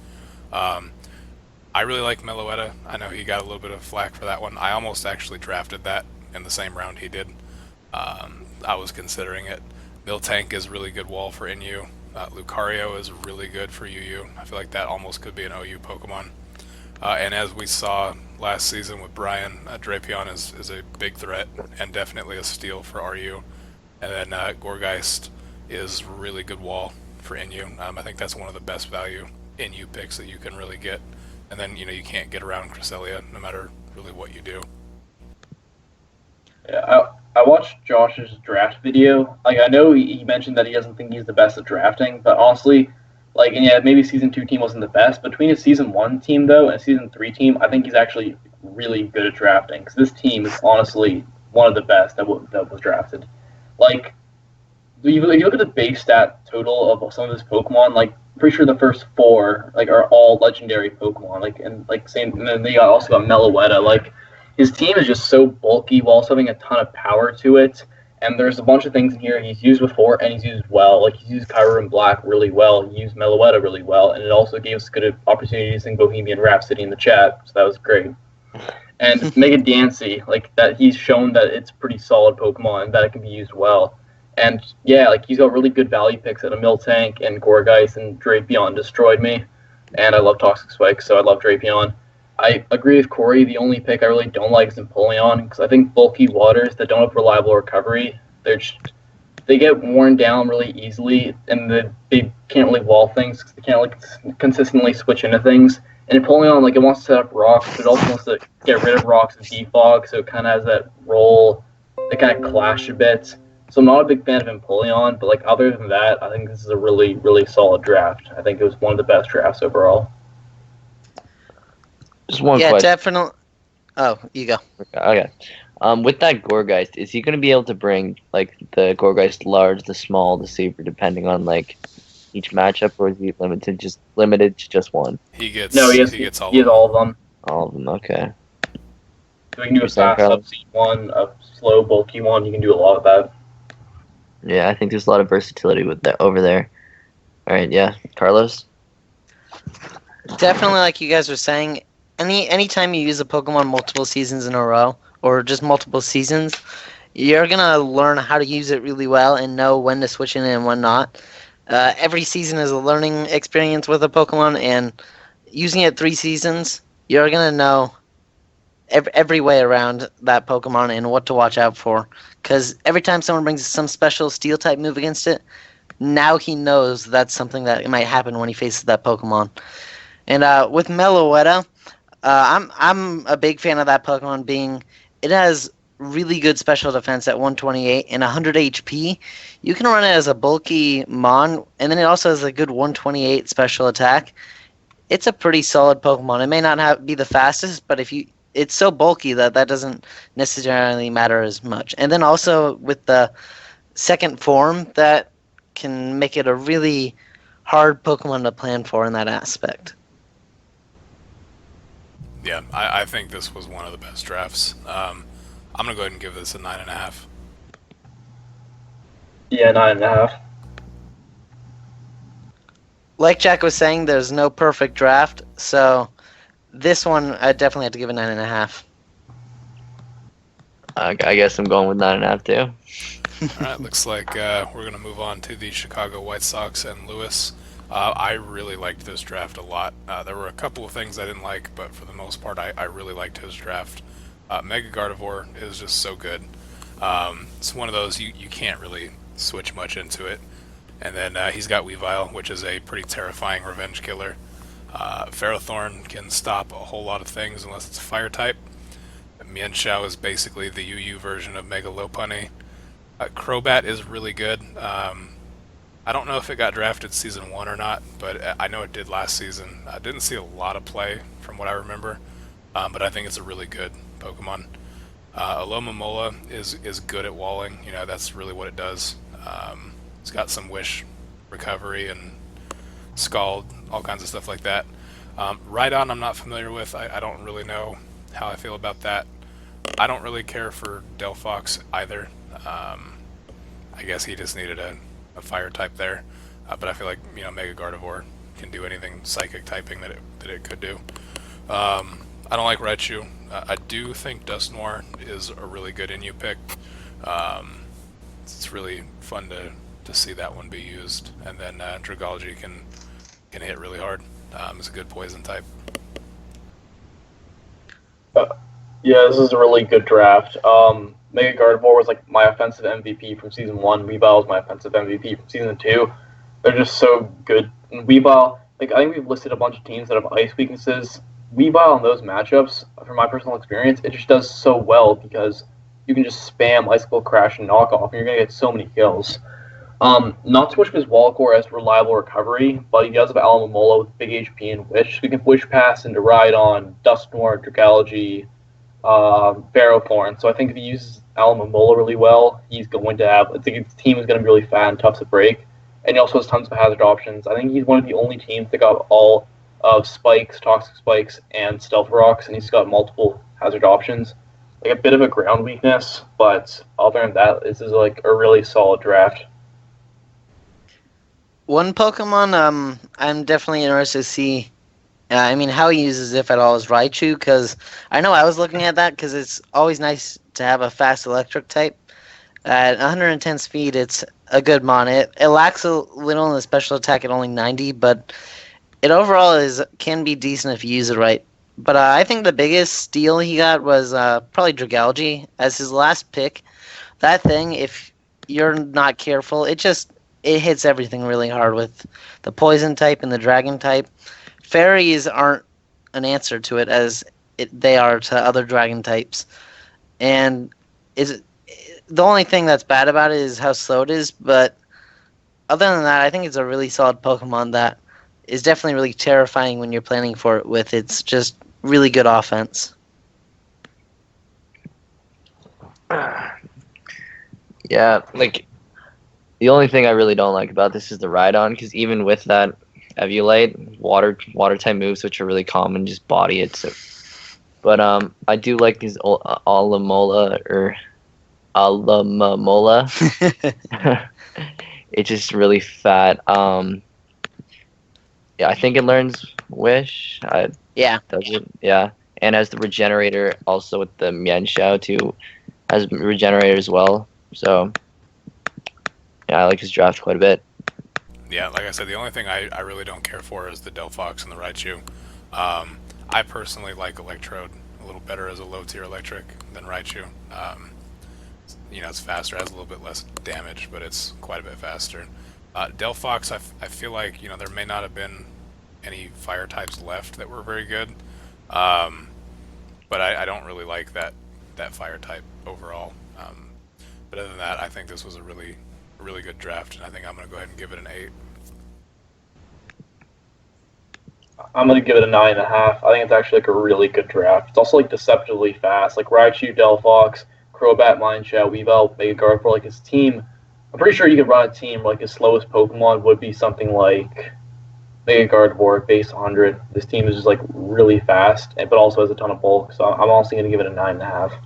I really like Meloetta. I know he got a little bit of flack for that one. I almost actually drafted that in the same round he did. I was considering it. Miltank is a really good wall for NU. Lucario is really good for UU. I feel like that almost could be an OU Pokemon. And as we saw last season with Brian, Drapion is a big threat and definitely a steal for RU. And then Gorgeist is really good wall for NU. I think that's one of the best value NU picks that you can really get. And then you can't get around Cresselia no matter really what you do. Yeah, I watched Josh's draft video. Like, I know he mentioned that he doesn't think he's the best at drafting, but honestly, and yeah, maybe Season 2 team wasn't the best. Between his Season 1 team, though, and Season 3 team, I think he's actually really good at drafting. Because this team is honestly one of the best that was drafted. Like, if you look at the base stat total of some of his Pokemon, pretty sure the first 4, are all legendary Pokemon. Same, and then they also got Meloetta. His team is just so bulky while also having a ton of power to it. And there's a bunch of things in here he's used before and he's used well. He's used Kyurem Black really well. He used Meloetta really well. And it also gave us good opportunities in Bohemian Rhapsody in the chat. So that was great. And Mega Diancie, that he's shown that it's pretty solid Pokemon and that it can be used well. And yeah, he's got really good value picks at a Miltank and Gorgeist, and Drapion destroyed me. And I love Toxic Spike, so I love Drapion. I agree with Corey. The only pick I really don't like is Empoleon, because I think bulky waters that don't have reliable recovery, they get worn down really easily, and they can't really wall things because they can't consistently switch into things. And Empoleon, it wants to set up rocks, but it also wants to get rid of rocks and defog, so it kind of has that role. They kind of clash a bit. So I'm not a big fan of Empoleon, but other than that, I think this is a really, really solid draft. I think it was one of the best drafts overall. Just one Yeah, question. definitely. Oh, you go. Okay. With that Gorgeist, is he going to be able to bring the Gorgeist large, the small, the super, depending on each matchup, or is he limited to just one? He gets he has all of them. All of them. Okay. So we can do a fast subseed one, a slow bulky one. You can do a lot of that. Yeah, I think there's a lot of versatility with that over there. All right. Yeah, Carlos. Definitely, like you guys were saying, anytime you use a Pokemon multiple seasons in a row, or just multiple seasons, you're gonna learn how to use it really well and know when to switch in and when not. Every season is a learning experience with a Pokemon, and using it 3 seasons, you're gonna know every way around that Pokemon and what to watch out for. Because every time someone brings some special Steel type move against it, now he knows that's something that might happen when he faces that Pokemon. And with Meloetta, I'm a big fan of that Pokemon, being it has really good special defense at 128 and 100 HP. You can run it as a bulky Mon, and then it also has a good 128 special attack. It's a pretty solid Pokemon. It may not be the fastest, but it's so bulky that doesn't necessarily matter as much. And then also with the second form, that can make it a really hard Pokemon to plan for in that aspect. Yeah, I think this was one of the best drafts. I'm going to go ahead and give this a 9.5. Yeah, 9.5. Like Jack was saying, there's no perfect draft, so this one I definitely have to give a 9.5. I guess I'm going with 9.5 too. All right, looks like we're going to move on to the Chicago White Sox and Lewis. I really liked this draft a lot. There were a couple of things I didn't like, but for the most part, I really liked his draft. Mega Gardevoir is just so good. It's one of those you can't really switch much into it. And then he's got Weavile, which is a pretty terrifying revenge killer. Ferrothorn can stop a whole lot of things unless it's a fire type. Mienshao is basically the UU version of Mega Lopunny. Crobat is really good. I don't know if it got drafted season 1 or not, but I know it did last season. I didn't see a lot of play from what I remember, but I think it's a really good Pokemon. Alomomola is good at walling. You know, that's really what it does. It's got some Wish recovery and Scald, all kinds of stuff like that. Rhydon I'm not familiar with. I don't really know how I feel about that. I don't really care for Delphox either. I guess he just needed a fire type there. But I feel like, you know, Mega Gardevoir can do anything psychic typing that it could do. I don't like Raichu. I do think Dusknoir is a really good Inu pick. It's really fun to see that one be used. And then Dragology can hit really hard. It's a good poison type. Yeah, this is a really good draft. Mega Gardevoir was like my offensive MVP from season 1. Weavile was my offensive MVP from season 2. They're just so good. And Weavile, like I think we've listed a bunch of teams that have ice weaknesses. Weavile in those matchups, from my personal experience, it just does so well because you can just spam Icicle Crash and Knockoff, and you're going to get so many kills. Not too much of his Wallcore has reliable recovery, but he does have Alomomola with big HP and Wish. So we can Wish Pass into Rhydon, Dusknoir, Dragology, Ferrothorn. So I think if he uses Alomomola really well, he's going to have. I think his team is going to be really fat and tough to break. And he also has tons of hazard options. I think he's one of the only teams that got all of Spikes, Toxic Spikes, and Stealth Rocks, and he's got multiple hazard options. Like a bit of a ground weakness, but other than that, this is like a really solid draft. One Pokemon I'm definitely interested to see. How he uses, if at all, is Raichu, because I know I was looking at that because it's always nice to have a fast electric type. At 110 speed, it's a good mon. It lacks a little in the special attack at only 90, but it overall can be decent if you use it right. But I think the biggest steal he got was probably Dragology as his last pick. That thing, if you're not careful, it hits everything really hard with the poison type and the dragon type. Fairies aren't an answer to it as they are to other dragon types. And the only thing that's bad about it is how slow it is, but other than that, I think it's a really solid Pokemon that is definitely really terrifying when you're planning for it with its just really good offense. Yeah, like the only thing I really don't like about this is the Rhydon, because even with that Eviolite, water type moves, which are really common, just body it. So, but I do like these Alamola or Alamola. It's just really fat. Yeah, I think it learns Wish. Yeah. Does it? Yeah, and as the Regenerator, also with the Mienshao too, has Regenerator as well. So, yeah, I like his draft quite a bit. Yeah, like I said, the only thing I really don't care for is the Delphox and the Raichu. I personally like Electrode a little better as a low-tier electric than Raichu. It's faster, has a little bit less damage, but it's quite a bit faster. Delphox, I feel like, there may not have been any fire types left that were very good. But I don't really like that fire type overall. But other than that, I think this was a really good draft, and I think I'm going to go ahead and give it an 8. I'm going to give it a 9.5. I think it's actually like a really good draft. It's also like deceptively fast. Like Raichu, Delphox, Crobat, Mienshao, Weavile, Mega Gardevoir, like his team. I'm pretty sure you could run a team like his slowest Pokemon would be something like Mega Gardevoir, base 100. This team is just like really fast, but also has a ton of bulk. So I'm also going to give it a 9.5.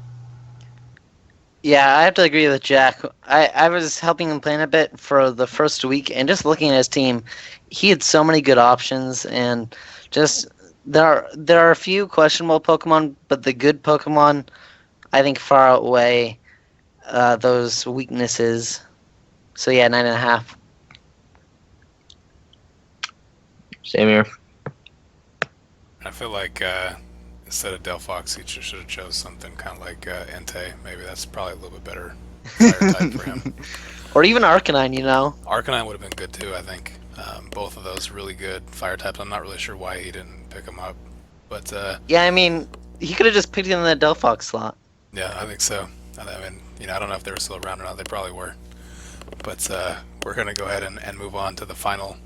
Yeah, I have to agree with Jack. I was helping him plan a bit for the first week, and just looking at his team, he had so many good options, and just there are a few questionable Pokemon, but the good Pokemon, I think, far outweigh those weaknesses. So yeah, 9.5. Same here. I feel like instead of Delphox, he should have chose something kind of like Entei. Maybe that's probably a little bit better fire type for him. Or even Arcanine, you know. Arcanine would have been good too, I think. Both of those really good fire types. I'm not really sure why he didn't pick them up, but Yeah, I mean, he could have just picked it in the Delphox slot. yeah, I think so. I mean, I don't know if they were still around or not. They probably were. But we're gonna go ahead and move on to the final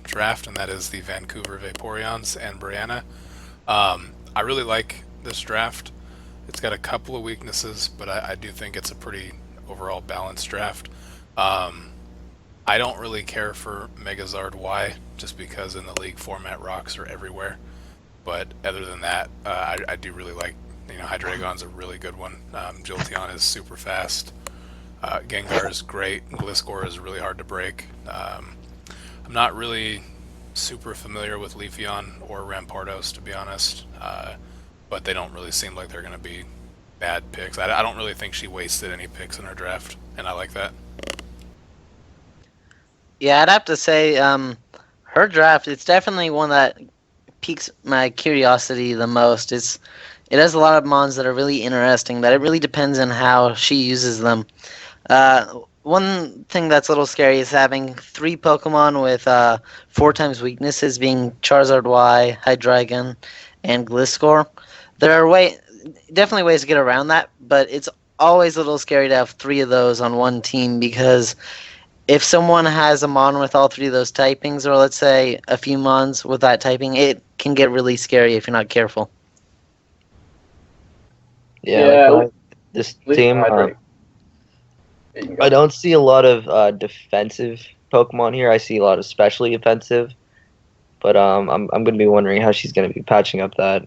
draft, and that is the Vancouver Vaporeons and Brianna. I really like this draft. It's got a couple of weaknesses, but I do think it's a pretty overall balanced draft. I don't really care for Megazard Y, just because in the league format rocks are everywhere. But other than that, I do really like, Hydreigon's a really good one. Jolteon is super fast. Gengar is great. Gliscor is really hard to break. I'm not really super familiar with Leafeon or Rampardos, to be honest, but they don't really seem like they're going to be bad picks. I don't really think she wasted any picks in her draft, and I like that. Yeah, I'd have to say, her draft, it's definitely one that piques my curiosity the most. It has a lot of mons that are really interesting, that it really depends on how she uses them. One thing that's a little scary is having 3 Pokemon with 4 times weaknesses, being Charizard Y, Hydreigon, and Gliscor. There are definitely ways to get around that, but it's always a little scary to have 3 of those on one team, because if someone has a mon with all 3 of those typings, or let's say a few mons with that typing, it can get really scary if you're not careful. Yeah, like this team, I don't see a lot of defensive Pokemon here. I see a lot of specially offensive, but I'm going to be wondering how she's going to be patching up that.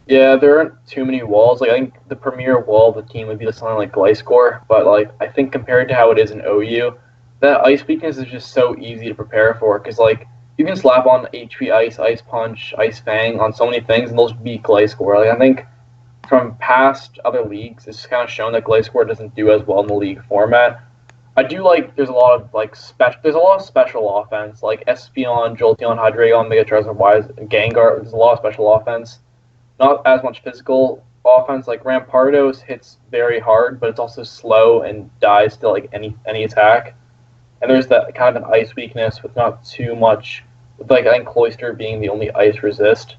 Yeah, there aren't too many walls. Like, I think the premier wall of the team would be something like Gliscor, but like I think compared to how it is in OU, that ice weakness is just so easy to prepare for, because like you can slap on HP Ice, Ice Punch, Ice Fang on so many things, and those beat Gliscor. Like, I think from past other leagues, it's kind of shown that Gliscor doesn't do as well in the league format. I do like there's a lot of special offense, like Espeon, Jolteon, Hydreigon, Mega Charizard, Wise, Gengar. There's a lot of special offense. Not as much physical offense. Like Rampardos hits very hard, but it's also slow and dies to like any attack. And there's that kind of an ice weakness with not too much. With like I think Cloyster being the only ice resist.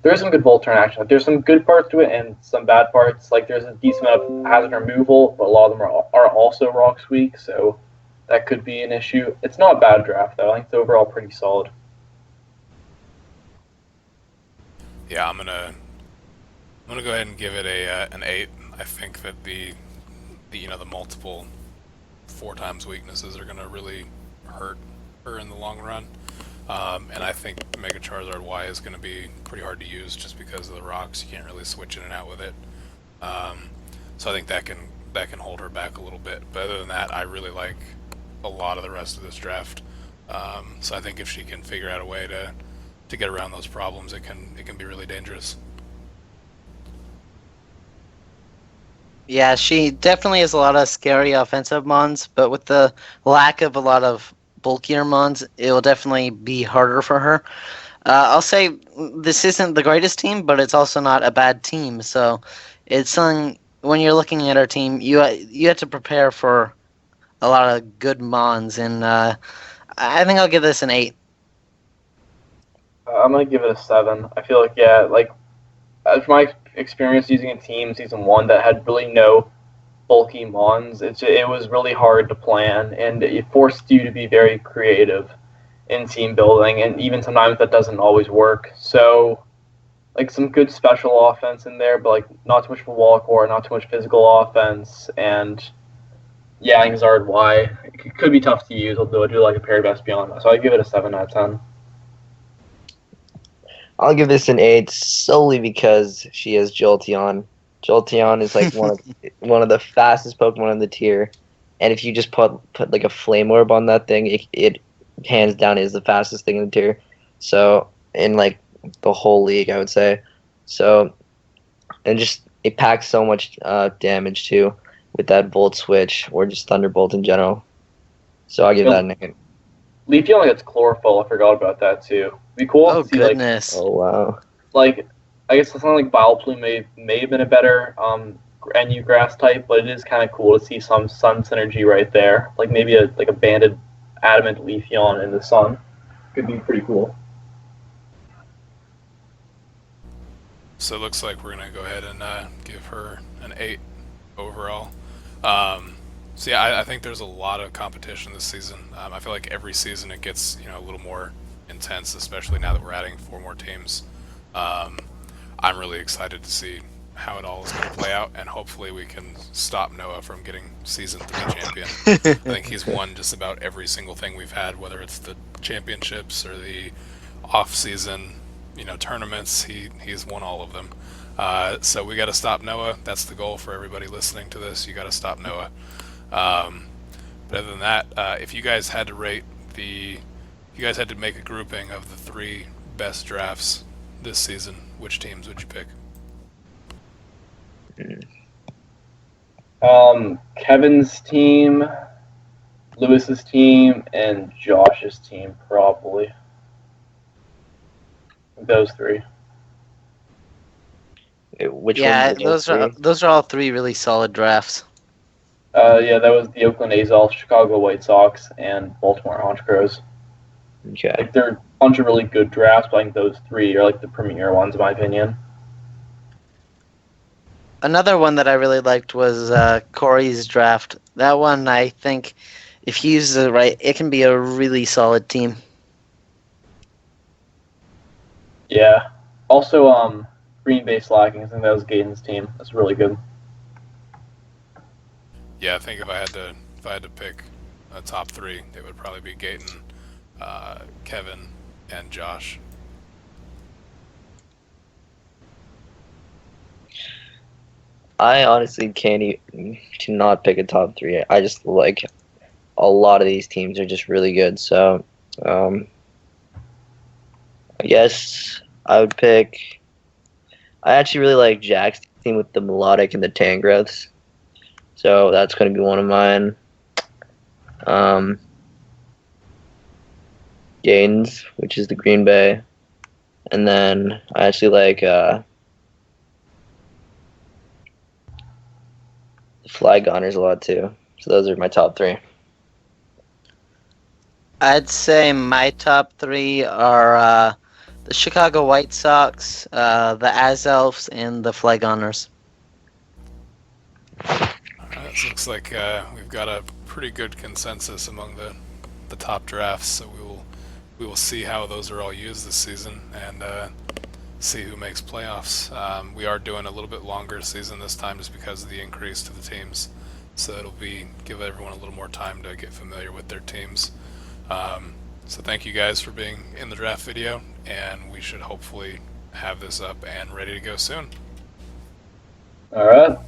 There is some good Volt Turn action. Like, there's some good parts to it and some bad parts. Like there's a decent amount of hazard removal, but a lot of them are also rocks weak, so that could be an issue. It's not a bad draft though. I think it's overall pretty solid. Yeah, I'm gonna go ahead and give it an 8. I think that the multiple 4 times weaknesses are gonna really hurt her in the long run. And I think Mega Charizard Y is going to be pretty hard to use just because of the rocks. You can't really switch in and out with it. So I think that can hold her back a little bit. But other than that, I really like a lot of the rest of this draft. So I think if she can figure out a way to get around those problems, it can be really dangerous. Yeah, she definitely has a lot of scary offensive mons, but with the lack of a lot of bulkier mons, it will definitely be harder for her. I'll say this isn't the greatest team, but it's also not a bad team. So it's something, when you're looking at our team, you have to prepare for a lot of good mons, and I think I'll give this an 8. I'm gonna give it a 7. I feel like as my experience using a team season 1 that had really no bulky mons, it was really hard to plan, and it forced you to be very creative in team building, and even sometimes that doesn't always work. So like some good special offense in there, but like not too much for wall core, not too much physical offense, and yeah, I think Zard Y it could be tough to use, although I do like a pair of Espeon, so I give it a 7 out of 10. I'll give this an 8 solely because she has Jolteon. Jolteon is like one of the fastest Pokemon in the tier, and if you just put like a Flame Orb on that thing, it hands down is the fastest thing in the tier. So in like the whole league, I would say. So, and just it packs so much damage too with that Volt switch or just Thunderbolt in general. So I'll give that an 8. Leafeon only gets chlorophyll. I forgot about that too. It'd be cool Oh to see goodness. Oh wow. like I guess something like Vileplume may have been a better NU grass type, but it is kind of cool to see some sun synergy right there. Like maybe a banded adamant Leafeon in the sun could be pretty cool. So it looks like we're going to go ahead and give her an 8 overall. So yeah, I think there's a lot of competition this season. I feel like every season it gets a little more intense, especially now that we're adding 4 more teams. I'm really excited to see how it all is going to play out, and hopefully we can stop Noah from getting Season 3 champion. I think he's won just about every single thing we've had, whether it's the championships or the off-season tournaments. He's won all of them. So we got to stop Noah. That's the goal for everybody listening to this. You got to stop Noah. But other than that, if you guys had to make a grouping of the 3 best drafts this season, which teams would you pick? Kevin's team, Lewis's team, and Josh's team probably. Those 3. Which Yeah, ones are those are all 3 really solid drafts. Yeah, that was the Oakland Azelfs, Chicago White Sox, and Baltimore Honchkrows. Okay. Like they're a bunch of really good drafts, but I think those 3 are like the premier ones in my opinion. Another one that I really liked was Corey's draft. That one, I think, if you use it right, it can be a really solid team. Yeah. Also, Green Bay Slakings, I think that was Gaten's team. That's really good. Yeah, I think if I had to pick a top 3, it would probably be Gaten, Kevin, and Josh. I honestly cannot pick a top 3. I just like a lot of these teams are just really good. So I guess I would pick. I actually really like Jack's team with the Melodic and the Tangrowths. So that's going to be one of mine. Gaines, which is the Green Bay. And then I actually like the Flygoners a lot too. So those are my top 3. I'd say my top 3 are the Chicago White Sox, the Azelfs, and the Flygoners. It looks like we've got a pretty good consensus among the top drafts, so we will see how those are all used this season and see who makes playoffs. We are doing a little bit longer season this time just because of the increase to the teams, so it'll give everyone a little more time to get familiar with their teams. So thank you guys for being in the draft video, and we should hopefully have this up and ready to go soon. All right.